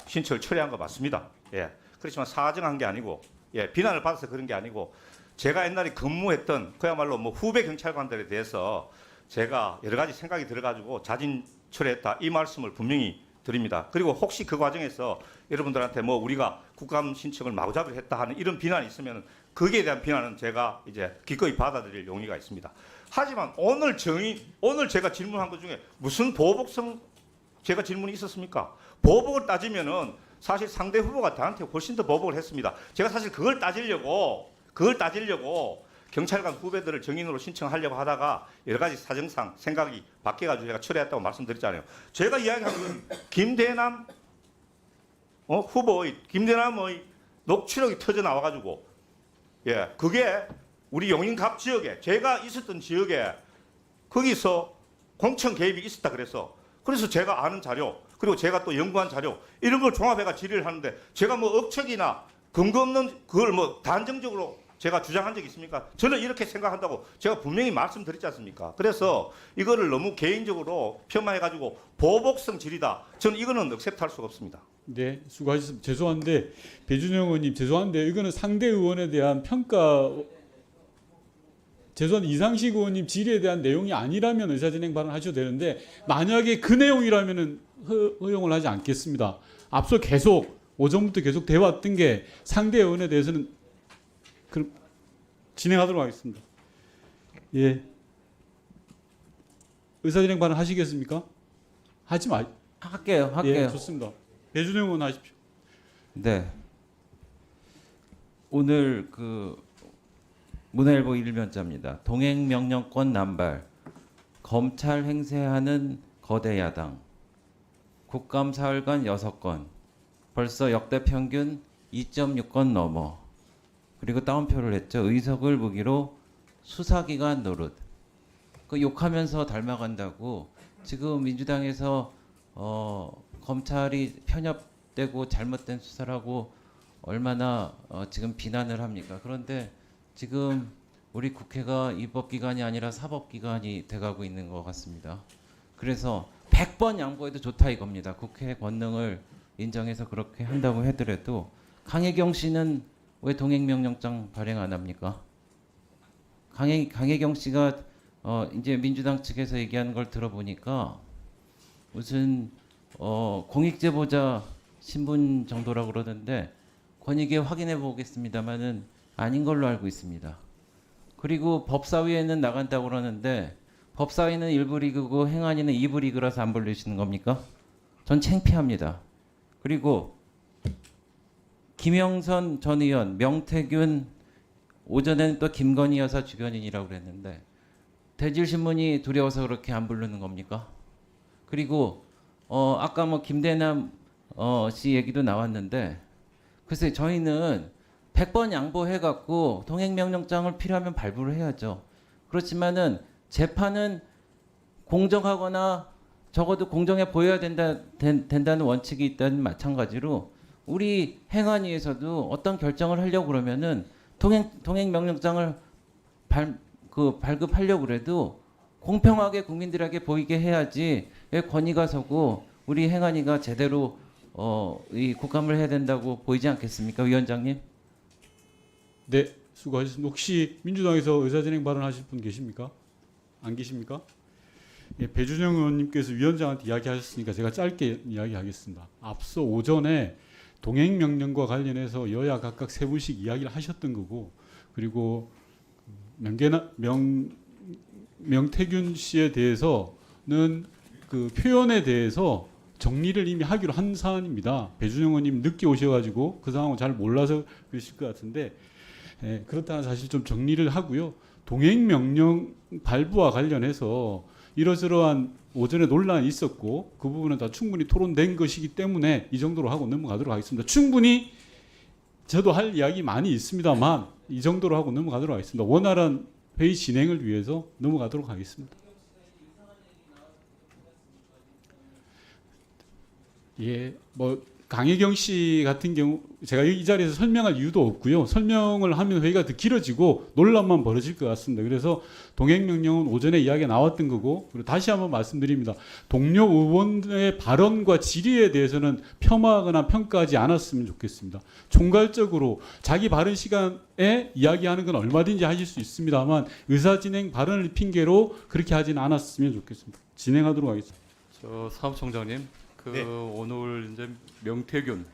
신청을 처리한 거 맞습니다. 예. 그렇지만 사정한 게 아니고, 예, 비난을 받아서 그런 게 아니고, 제가 옛날에 근무했던 그야말로 뭐 후배 경찰관들에 대해서 제가 여러 가지 생각이 들어가지고 자진 처리했다, 이 말씀을 분명히 드립니다. 그리고 혹시 그 과정에서 여러분들한테 뭐 우리가 국감 신청을 마구잡이로 했다 하는 이런 비난이 있으면 거기에 대한 비난은 제가 이제 기꺼이 받아들일 용의가 있습니다. 하지만 오늘 제가 질문한 것 중에 무슨 보복성 제가 질문이 있었습니까? 보복을 따지면은 사실 상대 후보가 저한테 훨씬 더 보복을 했습니다. 제가 사실 그걸 따지려고 경찰관 후배들을 정인으로 신청하려고 하다가 여러 가지 사정상 생각이 바뀌어가지고 제가 철회했다고 말씀드렸잖아요. 제가 이야기한 건 김대남 김대남의 녹취록이 터져 나와가지고, 예, 그게 우리 용인갑 지역에, 제가 있었던 지역에 거기서 공천 개입이 있었다 그래서 제가 아는 자료, 그리고 제가 또 연구한 자료, 이런 걸 종합해가 질의를 하는데 제가 뭐 억측이나 근거 없는 그걸 뭐 단정적으로 제가 주장한 적이 있습니까? 저는 이렇게 생각한다고 제가 분명히 말씀드렸지 않습니까? 그래서 이거를 너무 개인적으로 폄하해가지고 보복성 질의다, 저는 이거는 억셉트할 수가 없습니다. 네, 수고하셨습니다. 죄송한데 배준영 의원님 죄송한데 이거는 상대 의원에 대한 평가, 죄송한데 이상식 의원님 질의에 대한 내용이 아니라면 의사진행 발언하셔도 되는데 만약에 그 내용이라면은 허용을 하지 않겠습니다. 앞서 계속 오전부터 계속 돼왔던 게 상대 의원에 대해서는 그럼 진행하도록 하겠습니다. 예, 의사진행 발언 하시겠습니까? 하지 마. 할게요. 예, 좋습니다. 배준영 의원 하십시오. 네. 오늘 그 문화일보 1면자입니다. 동행명령권 남발, 검찰 행세하는 거대 야당, 국감 사흘간 6건, 벌써 역대 평균 2.6건 넘어. 그리고 따옴표를 했죠. 의석을 무기로 수사기관 노릇. 그 욕하면서 닮아간다고 지금 민주당에서 검찰이 편협되고 잘못된 수사라고 얼마나 지금 비난을 합니까? 그런데 지금 우리 국회가 입법기관이 아니라 사법기관이 돼가고 있는 것 같습니다. 그래서 100번 양보해도 좋다 이겁니다. 국회 권능을 인정해서 그렇게 한다고 하더라도 강혜경 씨는 왜 동행명령장 발행 안 합니까? 강혜경 씨가 이제 민주당 측에서 얘기하는 걸 들어보니까 무슨 공익제보자 신분 정도라고 그러던데 권익위 확인해 보겠습니다만은 아닌 걸로 알고 있습니다. 그리고 법사위에는 나간다고 그러는데 법사위는 1부 리그고 행안위는 2부 리그라서 안 불리시는 겁니까? 전 창피합니다. 그리고 김영선 전 의원, 명태균, 오전에는 또 김건희 여사 주변인이라고 그랬는데 대질신문이 두려워서 그렇게 안 부르는 겁니까? 그리고 아까 뭐 김대남 씨 얘기도 나왔는데 글쎄 저희는 100번 양보해갖고 동행명령장을 필요하면 발부를 해야죠. 그렇지만은 재판은 공정하거나 적어도 공정해 보여야 된다는 원칙이 있다는 마찬가지로 우리 행안위에서도 어떤 결정을 하려고 그러면은 동행명령장을 발급하려고 그래도 공평하게 국민들에게 보이게 해야지 왜 권위가 서고 우리 행안위가 제대로 이 국감을 해야 된다고 보이지 않겠습니까, 위원장님? 네, 수고하셨습니다. 혹시 민주당에서 의사진행 발언하실 분 계십니까? 안 계십니까? 예, 배준영 의원님께서 위원장한테 이야기하셨으니까 제가 짧게 이야기하겠습니다. 앞서 오전에 동행명령과 관련해서 여야 각각 세 분씩 이야기를 하셨던 거고, 그리고 명태균 씨에 대해서는 그 표현에 대해서 정리를 이미 하기로 한 사안입니다. 배준영 의원님 늦게 오셔가지고 그 상황을 잘 몰라서 그러실 것 같은데, 예, 그렇다는 사실 좀 정리를 하고요. 동행명령 발부와 관련해서 이러저러한 오전에 논란이 있었고 그 부분은 다 충분히 토론된 것이기 때문에 이 정도로 하고 넘어가도록 하겠습니다. 충분히 저도 할 이야기 많이 있습니다만 이 정도로 하고 넘어가도록 하겠습니다. 원활한 회의 진행을 위해서 넘어가도록 하겠습니다. 예, 뭐 강혜경 씨 같은 경우 제가 이 자리에서 설명할 이유도 없고요. 설명을 하면 회의가 더 길어지고 논란만 벌어질 것 같습니다. 그래서 동행명령은 오전에 이야기가 나왔던 거고, 그리고 다시 한번 말씀드립니다. 동료 의원의 발언과 질의에 대해서는 폄하하거나 평가하지 않았으면 좋겠습니다. 총괄적으로 자기 발언 시간에 이야기하는 건 얼마든지 하실 수 있습니다만 의사진행 발언을 핑계로 그렇게 하지는 않았으면 좋겠습니다. 진행하도록 하겠습니다. 저 사무총장님, 오늘 이제 명태균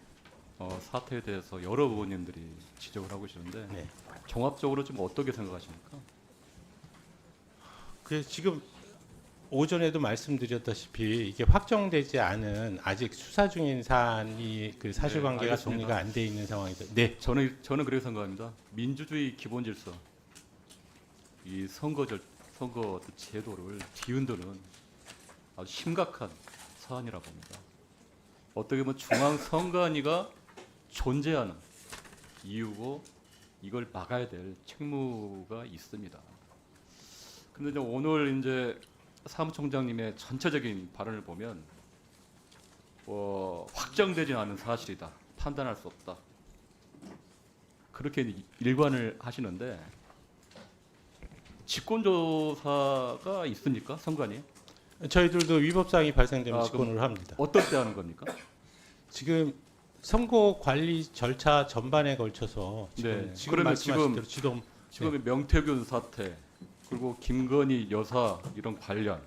사태에 대해서 여러 의원님들이 지적을 하고 계시는데 종합적으로 좀 어떻게 생각하십니까? 그 지금 오전에도 말씀드렸다시피 이게 확정되지 않은 아직 수사 중인 사안이 그 사실관계가 알겠습니다. 정리가 안 돼 있는 상황이죠. 네, 저는 그렇게 생각합니다. 민주주의 기본 질서, 이 선거 제도를 뒤흔드는 아주 심각한 사안이라 봅니다. 어떻게 보면 중앙선관위가 존재하는 이유고 이걸 막아야 될 책무가 있습니다. 근데 이제 오늘 이제 사무총장님의 전체적인 발언을 보면 확정되지 않은 사실이다, 판단할 수 없다, 그렇게 일관을 하시는데 직권조사가 있습니까, 선관위? 저희들도 위법사항이 발생되면 그럼 직권을 합니다. 어떨 때 하는 겁니까? 지금 선거 관리 절차 전반에 걸쳐서 지금 그러면 말씀하신 대로 지금 명태균 사태, 그리고 김건희 여사 이런 관련,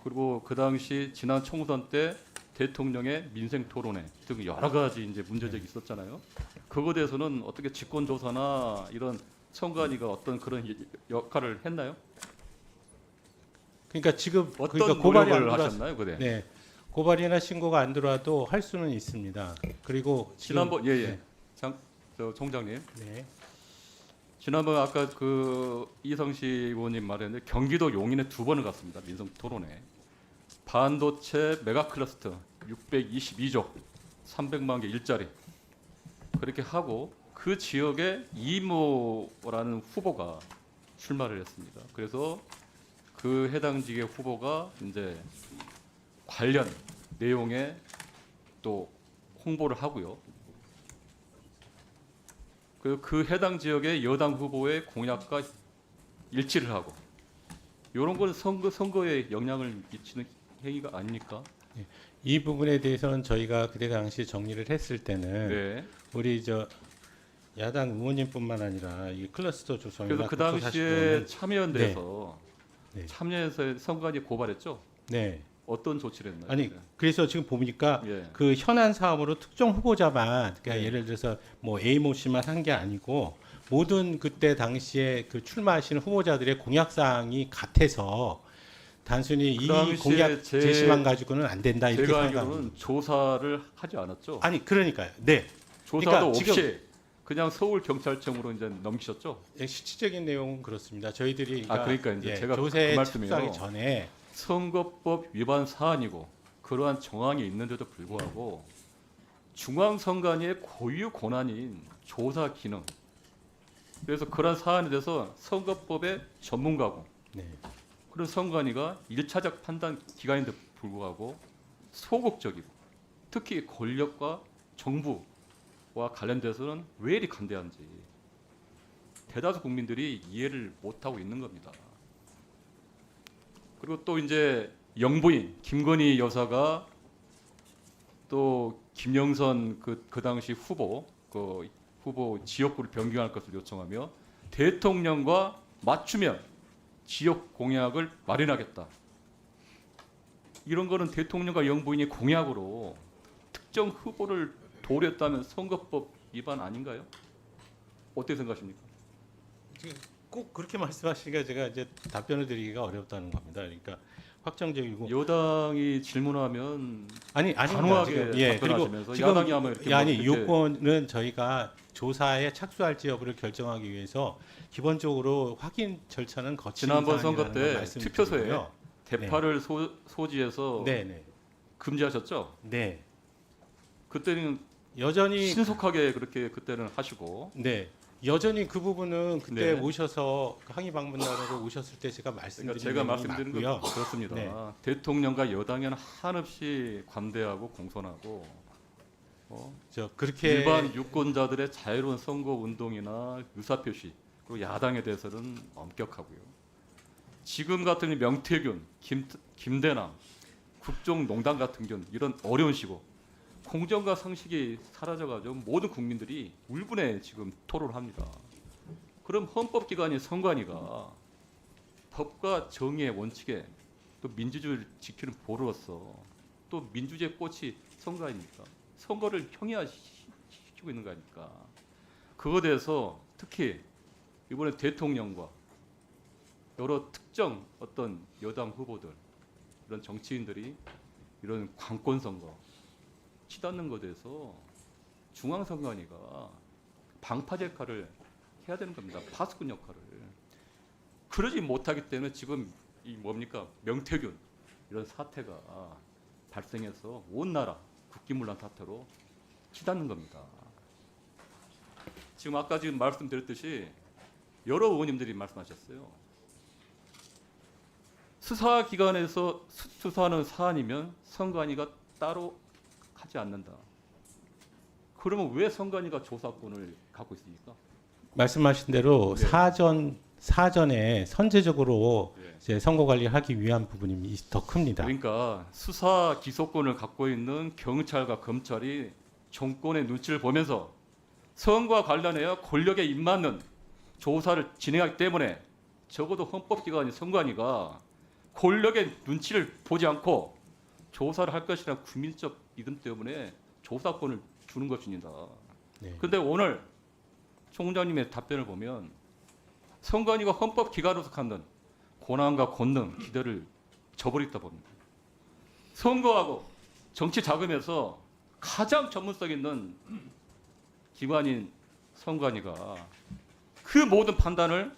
그리고 그 당시 지난 총선 때 대통령의 민생 토론회 등 여러 가지 이제 문제점이 있었잖아요. 그거에 대해서는 어떻게 직권조사나 이런 선관위가 어떤 그런 역할을 했나요? 그러니까 지금 어떤 고발이 노력을 안 하셨나요, 그때? 네, 고발이나 신고가 안 들어와도 할 수는 있습니다. 그리고 지난번 저 총장님. 네. 지난번 아까 그 이성시 의원님 말했는데 경기도 용인에 2번을 갔습니다. 민생 토론회. 반도체 메가클러스터 622조 300만 개 일자리 그렇게 하고 그 지역에 이모라는 후보가 출마를 했습니다. 그래서 그 해당 지역 후보가 이제 관련 내용에 또 홍보를 하고요. 그 해당 지역의 여당 후보의 공약과 일치를 하고, 이런 건 선거에 영향을 미치는 행위가 아닙니까? 이 부분에 대해서는 저희가 그때 당시 정리를 했을 때는 우리 야당 의원님뿐만 아니라 이 클러스터 조성이나 그래서 그 당시에 참여연대에서 참여해서 선관위 고발했죠. 네. 어떤 조치를 했나요? 아니 그래서 지금 보니까 그 현안 사업으로 특정 후보자만, 그러니까 예를 들어서 뭐 A모 씨만 한 게 아니고 모든 그때 당시에 그 출마하시는 후보자들의 공약 사항이 같아서 단순히 이 공약 제시만 가지고는 안 된다 이렇게 제가 생각합니다. 알기로는 조사를 하지 않았죠. 아니 그러니까요. 네. 조사도 그러니까 없이 그냥 서울 경찰청으로 이제 넘기셨죠. 실질적인 내용은 그렇습니다. 저희들이 그러니까 이제 제가 조사에 그 말씀이에요. 착수하기 전에 선거법 위반 사안이고 그러한 정황이 있는데도 불구하고 중앙선관위의 고유 권한인 조사 기능, 그래서 그러한 사안에 대해서 선거법의 전문가고 그런 선관위가 1차적 판단 기관인데 불구하고 소극적이고 특히 권력과 정부와 관련돼서는 왜 이리 간대한지 대다수 국민들이 이해를 못하고 있는 겁니다. 그리고 또 이제 영부인 김건희 여사가 또 김영선 그 당시 후보 지역구를 변경할 것을 요청하며 대통령과 맞추면 지역 공약을 마련하겠다. 이런 거는 대통령과 영부인이 공약으로 특정 후보를 도렸다면 선거법 위반 아닌가요? 어떻게 생각하십니까? 꼭 그렇게 말씀하시니까 제가 이제 답변을 드리기가 어렵다는 겁니다. 그러니까 확정적이고 여당이 질문하면 아니 단호하게 지금, 예, 그리고 답변하시면서 지금 야당이 하면 이렇게 아니 뭐 이렇게 요건은 저희가 조사에 착수할지 여부를 결정하기 위해서 기본적으로 확인 절차는 거치는 지난번 선거 사항이라는 걸 때 말씀을 투표소에 드리고요. 대파를 소지해서 네. 금지하셨죠? 네. 그때는 여전히 신속하게 그렇게 그때는 하시고 네. 여전히 그 부분은 그때 네. 오셔서 항의 방문단으로 오셨을 때 제가 그러니까 말씀드린 제가 내용이 말씀드린 건 맞고요. 그렇습니다. 네. 대통령과 여당에는 한없이 관대하고 공손하고 그렇게 일반 유권자들의 자유로운 선거 운동이나 의사 표시 그리고 야당에 대해서는 엄격하고요. 지금 같은 명태균, 김대남, 국정농단 같은 경우 이런 어려운 시고 공정과 상식이 사라져가지고 모든 국민들이 울분에 지금 토로를 합니다. 그럼 헌법기관인 선관위가 법과 정의의 원칙에 또 민주주의를 지키는 보루로서 또 민주주의의 꽃이 선거 아닙니까? 선거를 평이화시키고 있는 거 아닙니까? 그거에 대해서 특히 이번에 대통령과 여러 특정 어떤 여당 후보들 이런 정치인들이 이런 관권 선거 치닫는 것에 대해서 중앙선관위가 방파제 역할을 해야 되는 겁니다. 파수꾼 역할을. 그러지 못하기 때문에 지금 이 뭡니까 명태균 이런 사태가 발생해서 온 나라 국기문란 사태로 치닫는 겁니다. 지금 아까 지금 말씀드렸듯이 여러 의원님들이 말씀하셨어요. 수사기관에서 수사하는 사안이면 선관위가 따로 하지 않는다. 그러면 왜 선관위가 조사권을 갖고 있습니까? 말씀하신 대로 네. 사전에 선제적으로 네. 이제 선거 관리를 하기 위한 부분이 더 큽니다. 그러니까 수사 기소권을 갖고 있는 경찰과 검찰이 정권의 눈치를 보면서 선거와 관련하여 권력에 입맞는 조사를 진행하기 때문에 적어도 헌법기관인 선관위가 권력의 눈치를 보지 않고 조사를 할 것이라는 국민적 믿음 때문에 조사권을 주는 것입니다. 그런데 오늘 총장님의 답변을 보면 선관위가 헌법기관으로서 갖는 권한과 권능, 기대를 저버렸다 봅니다. 선거하고 정치 자금에서 가장 전문성 있는 기관인 선관위가 그 모든 판단을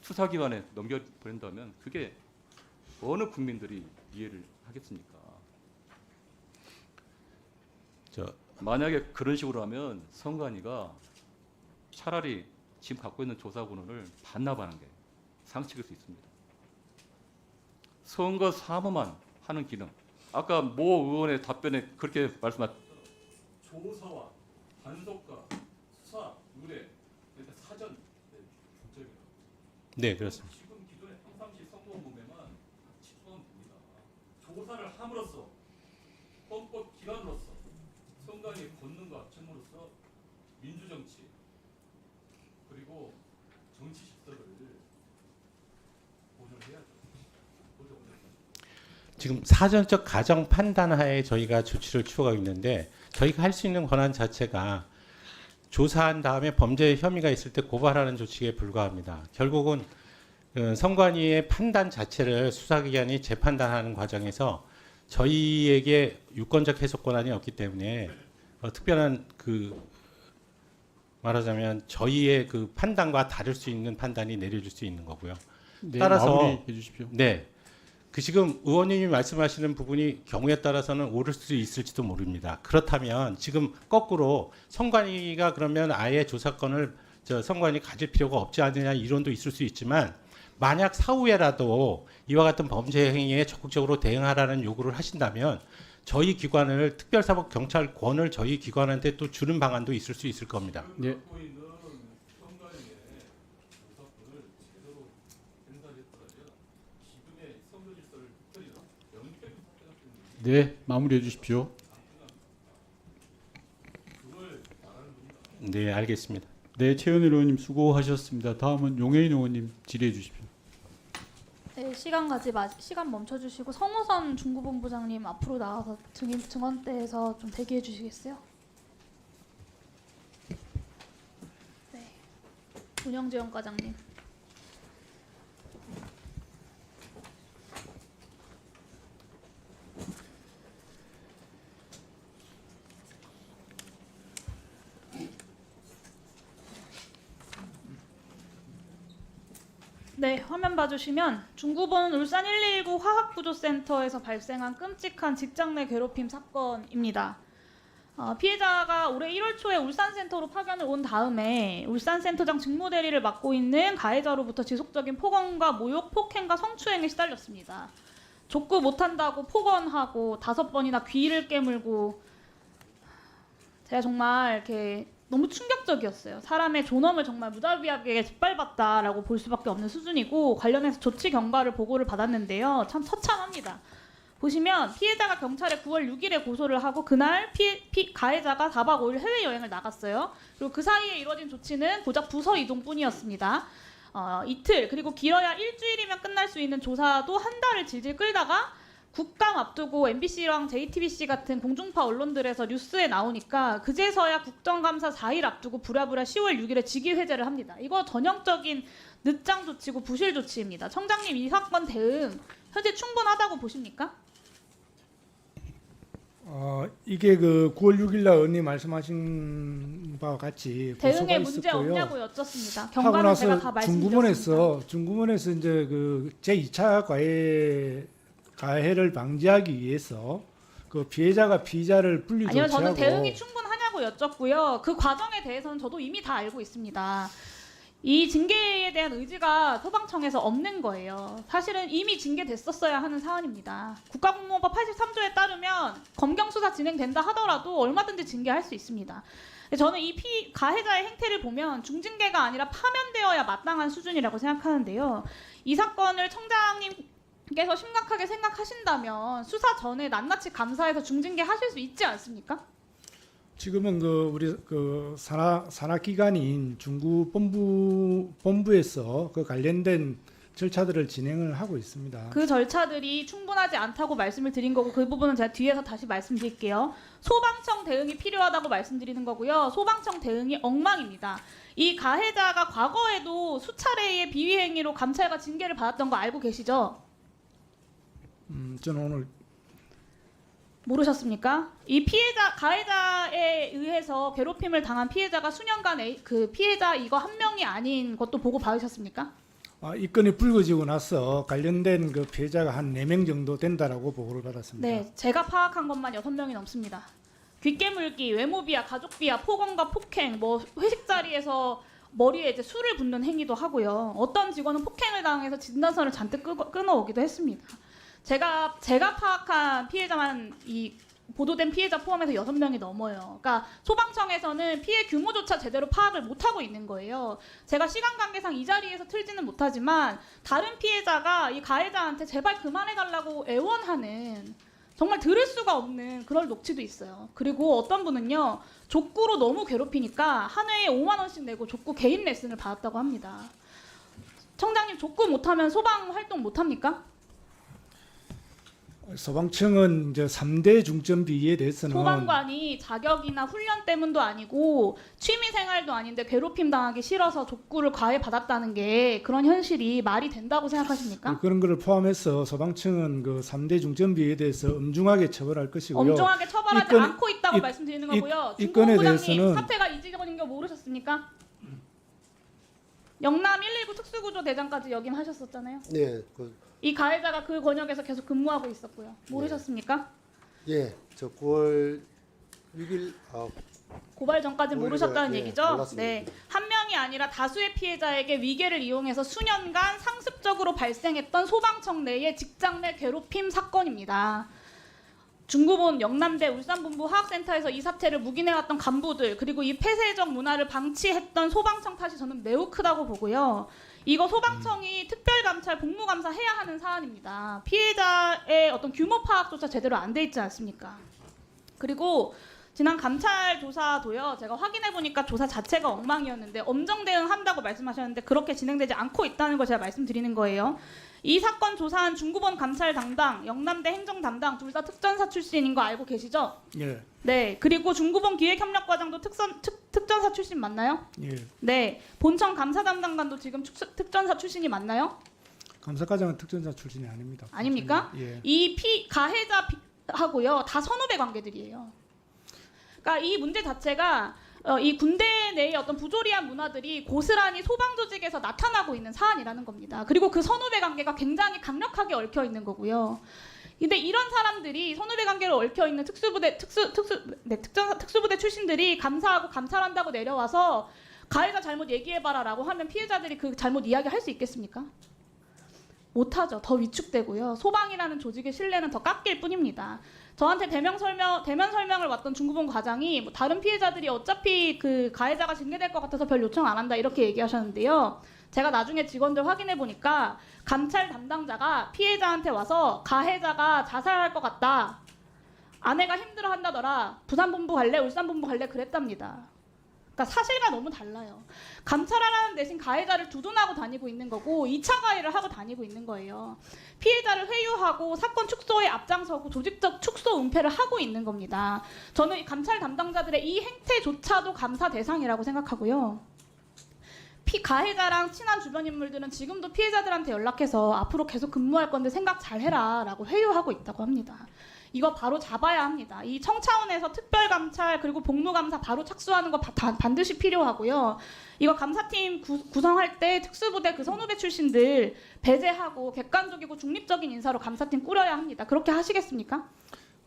수사기관에 넘겨버린다면 그게 어느 국민들이 이해를 하겠습니까? 만약에 그런 식으로 하면 선관위가 차라리 지금 갖고 있는 조사 권한을 반납하는 게 상책일 수 있습니다. 선거 사무만 하는 기능. 아까 모 의원의 답변에 그렇게 말씀하셨. 조사와 단속과 수사, 의뢰, 사전 중점이라고. 네, 그렇습니다. 지금 기존의 평상시 선거법에만 집중하면 됩니다. 조사를 함으로써 헌법 기관으로서 선관위의 권능과 책무로서 민주정치 그리고 정치 질서를 보존해야죠. 지금 사전적 가정 판단하에 저희가 조치를 취하고 있는데 저희가 할 수 있는 권한 자체가 조사한 다음에 범죄 혐의가 있을 때 고발하는 조치에 불과합니다. 결국은 선관위의 판단 자체를 수사기관이 재판단하는 과정에서 저희에게 유권적 해석 권한이 없기 때문에 특별한 말하자면 저희의 그 판단과 다를 수 있는 판단이 내려질 수 있는 거고요. 네, 따라서 마무리해 주십시오. 네. 지금 의원님이 말씀하시는 부분이 경우에 따라서는 옳을 수 있을지도 모릅니다. 그렇다면 지금 거꾸로 선관위가 그러면 아예 조사권을 선관위 가질 필요가 없지 않느냐 이론도 있을 수 있지만 만약 사후에라도 이와 같은 범죄 행위에 적극적으로 대응하라는 요구를 하신다면 저희 기관을 특별사법경찰권을 저희 기관한테 또 주는 방안도 있을 수 있을 겁니다. 네. 네, 마무리해 주십시오. 네, 알겠습니다. 네, 최현일 의원님 수고하셨습니다. 다음은 용해인 의원님 질의해 주십시오. 네, 시간 멈춰주시고 성우선 중구본부장님 앞으로 나와서 증언대에서 좀 대기해 주시겠어요? 네, 운영지원과장님. 네, 화면 봐주시면 중구본 울산 119 화학구조센터에서 발생한 끔찍한 직장 내 괴롭힘 사건입니다. 피해자가 올해 1월 초에 울산센터로 파견을 온 다음에 울산센터장 직무대리를 맡고 있는 가해자로부터 지속적인 폭언과 모욕, 폭행과 성추행에 시달렸습니다. 족구 못한다고 폭언하고 5번이나 귀를 깨물고, 제가 정말 이렇게 너무 충격적이었어요. 사람의 존엄을 정말 무자비하게 짓밟았다라고 볼 수밖에 없는 수준이고, 관련해서 조치 경과를 보고를 받았는데요. 참 처참합니다. 보시면 피해자가 경찰에 9월 6일에 고소를 하고 그날 가해자가 4박 5일 해외여행을 나갔어요. 그리고 그 사이에 이루어진 조치는 고작 부서 이동뿐이었습니다. 이틀, 그리고 길어야 일주일이면 끝날 수 있는 조사도 한 달을 질질 끌다가 국감 앞두고 MBC랑 JTBC 같은 공중파 언론들에서 뉴스에 나오니까 그제서야 국정감사 4일 앞두고 부랴부랴 10월 6일에 직위회제를 합니다. 이거 전형적인 늦장 조치고 부실 조치입니다. 청장님, 이 사건 대응 현재 충분하다고 보십니까? 이게 그 9월 6일날 의원님 말씀하신 바와 같이 대응에 고소가 문제 있었고요. 없냐고 여쭙습니다. 하고 경과는 제가 나서 다 말씀드렸습니다. 중구본에서 이제 그 제2차 가해를 방지하기 위해서 그 피해자가 피의자를 분리 아니요, 조치하고 저는 대응이 충분하냐고 여쭙고요. 그 과정에 대해서는 저도 이미 다 알고 있습니다. 이 징계에 대한 의지가 소방청에서 없는 거예요. 사실은 이미 징계됐었어야 하는 사안입니다. 국가공무원법 83조에 따르면 검경 수사 진행된다 하더라도 얼마든지 징계할 수 있습니다. 저는 이 가해자의 행태를 보면 중징계가 아니라 파면되어야 마땅한 수준이라고 생각하는데요. 이 사건을 청장님께서 심각하게 생각하신다면 수사 전에 낱낱이 감사해서 중징계 하실 수 있지 않습니까? 지금은 그 우리 그 산하 기관인 중구 본부에서 그 관련된 절차들을 진행을 하고 있습니다. 그 절차들이 충분하지 않다고 말씀을 드린 거고, 그 부분은 제가 뒤에서 다시 말씀드릴게요. 소방청 대응이 필요하다고 말씀드리는 거고요. 소방청 대응이 엉망입니다. 이 가해자가 과거에도 수차례의 비위 행위로 감찰과 징계를 받았던 거 알고 계시죠? 저는 오늘 모르셨습니까? 이 가해자에 의해서 괴롭힘을 당한 피해자가 수년간 그 피해자 이거 한 명이 아닌 것도 보고 받으셨습니까? 이 건이 불거지고 나서 관련된 그 피해자가 한 4명 정도 된다라고 보고를 받았습니다. 네, 제가 파악한 것만 6명이 넘습니다. 귓깨물기, 외모비하, 가족비하, 폭언과 폭행, 뭐 회식 자리에서 머리에 이제 술을 붓는 행위도 하고요. 어떤 직원은 폭행을 당해서 진단서를 잔뜩 끊어오기도 했습니다. 제가 파악한 피해자만 이 보도된 피해자 포함해서 6명이 넘어요. 그러니까 소방청에서는 피해 규모조차 제대로 파악을 못하고 있는 거예요. 제가 시간 관계상 이 자리에서 틀지는 못하지만 다른 피해자가 이 가해자한테 제발 그만해달라고 애원하는, 정말 들을 수가 없는 그런 녹취도 있어요. 그리고 어떤 분은요, 족구로 너무 괴롭히니까 한 회에 5만 원씩 내고 족구 개인 레슨을 받았다고 합니다. 청장님, 족구 못하면 소방 활동 못합니까? 소방청은 이제 3대 중점 비위에 대해서는 소방관이 자격이나 훈련 때문도 아니고 취미 생활도 아닌데 괴롭힘 당하기 싫어서 족구를 과외 받았다는 게, 그런 현실이 말이 된다고 생각하십니까? 그런 것을 포함해서 소방청은 그 3대 중점 비위에 대해서 엄중하게 처벌할 것이고요. 엄중하게 처벌하지 않고 있다고 말씀드리는 거고요. 이 건에 중구본부장님, 대해서는 사태가 이 지경인 거 모르셨습니까? 영남 119 특수구조 대장까지 역임하셨었잖아요. 네, 이 가해자가 그 권역에서 계속 근무하고 있었고요. 모르셨습니까? 저 9월 6일 고발 전까지 모르셨다는 예, 얘기죠? 몰랐습니다. 네, 한 명이 아니라 다수의 피해자에게 위계를 이용해서 수년간 상습적으로 발생했던 소방청 내의 직장 내 괴롭힘 사건입니다. 중구본 영남대 울산본부 화학센터에서 이 사태를 묵인해왔던 간부들, 그리고 이 폐쇄적 문화를 방치했던 소방청 탓이 저는 매우 크다고 보고요. 이거 소방청이 특별감찰, 복무감사 해야 하는 사안입니다. 피해자의 어떤 규모 파악조차 제대로 안 돼 있지 않습니까? 그리고 지난 감찰 조사도요. 제가 확인해 보니까 조사 자체가 엉망이었는데 엄정 대응한다고 말씀하셨는데 그렇게 진행되지 않고 있다는 걸 제가 말씀드리는 거예요. 이 사건 조사한 중구본 감찰 담당, 영남대 행정 담당 둘 다 특전사 출신인 거 알고 계시죠? 예. 네. 그리고 중구본 기획협력과장도 특전사 출신 맞나요? 예. 네. 본청 감사 담당관도 지금 특전사 출신이 맞나요? 감사과장은 특전사 출신이 아닙니다. 아닙니까? 예. 이 가해자하고요 다 선후배 관계들이에요. 그러니까 이 문제 자체가 이 군대 내의 어떤 부조리한 문화들이 고스란히 소방 조직에서 나타나고 있는 사안이라는 겁니다. 그리고 그 선후배 관계가 굉장히 강력하게 얽혀 있는 거고요. 근데 이런 사람들이 선후배 관계로 얽혀 있는 특수부대 출신들이 감사하고 감찰한다고 내려와서 가해자 잘못 얘기해봐라라고 하면 피해자들이 그 잘못 이야기할 수 있겠습니까? 못하죠. 더 위축되고요. 소방이라는 조직의 신뢰는 더 깎일 뿐입니다. 저한테 대면 설명을 왔던 중구본 과장이 뭐 다른 피해자들이 어차피 그 가해자가 징계될 것 같아서 별 요청 안 한다 이렇게 얘기하셨는데요. 제가 나중에 직원들 확인해 보니까 감찰 담당자가 피해자한테 와서 가해자가 자살할 것 같다. 아내가 힘들어한다더라. 부산본부 갈래? 울산본부 갈래? 그랬답니다. 그러니까 사실과 너무 달라요. 감찰하라는 대신 가해자를 두둔하고 다니고 있는 거고 2차 가해를 하고 다니고 있는 거예요. 피해자를 회유하고 사건 축소에 앞장서고 조직적 축소 은폐를 하고 있는 겁니다. 저는 감찰 담당자들의 이 행태조차도 감사 대상이라고 생각하고요. 가해자랑 친한 주변 인물들은 지금도 피해자들한테 연락해서 앞으로 계속 근무할 건데 생각 잘 해라 라고 회유하고 있다고 합니다. 이거 바로 잡아야 합니다. 이 청차원에서 특별감찰 그리고 복무감사 바로 착수하는 거 반드시 필요하고요. 이거 감사팀 구성할 때 특수부대 그 선후배 출신들 배제하고 객관적이고 중립적인 인사로 감사팀 꾸려야 합니다. 그렇게 하시겠습니까?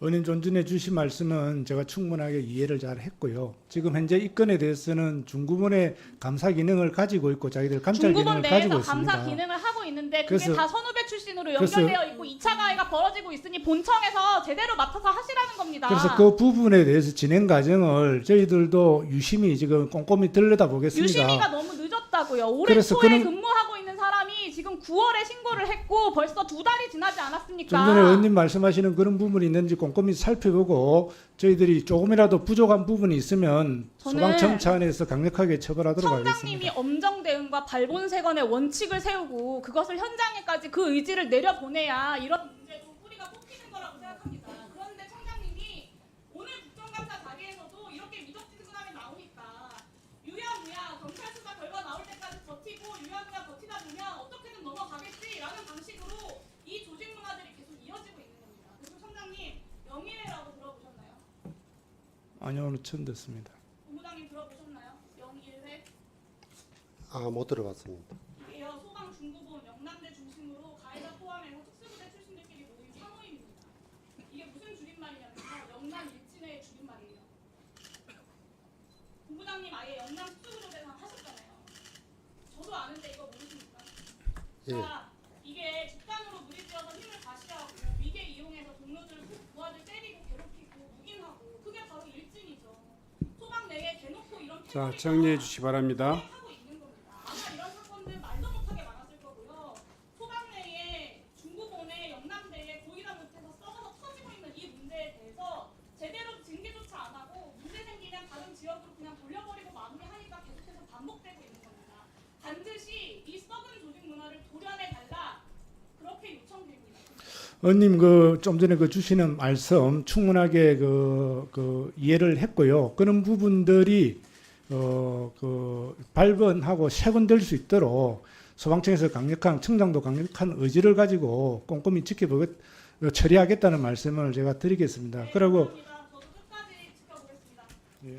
의원님 존중해 주신 말씀은 제가 충분하게 이해를 잘 했고요. 지금 현재 이 건에 대해서는 중구본의 감사 기능을 가지고 있고 자기들 감찰 기능을 가지고 있습니다. 감사 기능을 하고 있는데 그게 그래서, 다 선후배 출신으로 연결되어 있고 2차 가해가 벌어지고 있으니 본청에서 제대로 맡아서 하시라는 겁니다. 그래서 그 부분에 대해서 진행 과정을 저희들도 유심히 지금 꼼꼼히 들여다보겠습니다. 유심히가 너무 늦었다고요. 올해 초에 근무하고 있는 사람이 지금 9월에 신고를 했고 벌써 2달이 지나지 않았습니까? 좀 전에 의원님 말씀하시는 그런 부분이 있는지 꼼꼼히 살펴보고 저희들이 조금이라도 부족한 부분이 있으면 소방청 차원에서 강력하게 처벌하도록 하겠습니다. 청장님이 엄정 대응과 발본색원의 원칙을 세우고 그것을 현장에까지 그 의지를 내려보내야 이런 문제도 뿌리가 뽑히는 거라고 생각합니다. 그런데 청장님이 오늘 국정감사 자리에서도 이렇게 미적지근하게 나오니까 유야무야 경찰 수사 결과 나올 때까지 버티고 유야무야 버티다 보면 어떻게든 넘어가겠지라는 방식으로 이 조직 문화들이 계속 이어지고 있는 겁니다. 그래서 청장님 영일회라고 들어보셨나요? 아니요, 오늘 처음 듣습니다. 본부장님 들어보셨나요? 영일회? 못 들어봤습니다. 이게요 소방 중구본 영남대 중심으로 가해자 포함해서 특수부대 출신들끼리 모인 사모임입니다. 이게 무슨 줄임말이냐면요 영남 일진회의 줄임말이에요. 본부장님 아예 영남 특수부대상 하셨잖아요. 저도 아는데 이거 모르십니까? 예. 자, 이게 집단으로 무리지어서 힘을 과시하고 위계 이용해서 동료들 부하들 때리고 괴롭히고 묵인하고 그게 바로 일진이죠. 소방 내에 대놓고 이런 자, 정리해 주시기 바랍니다. 하고 있는 겁니다. 아마 이런 사건들 말도 못하게 많았을 거고요. 소방 내에 중구본에 영남대에 보이다 못해서 썩어서 터지고 있는 이 문제에 대해서 제대로 징계조차 안 하고 문제 생기면 다른 지역으로 그냥 돌려버리고 마무리하니까 계속해서 반복되고 있는 겁니다. 반드시 이 썩은 조직 문화를 도려내 달라 그렇게 요청드립니다. 의원님 좀 전에 주시는 말씀 충분하게 이해를 했고요. 그런 부분들이 발본하고 세분될 수 있도록 소방청에서 청장도 강력한 의지를 가지고 꼼꼼히 처리하겠다는 말씀을 제가 드리겠습니다. 그리고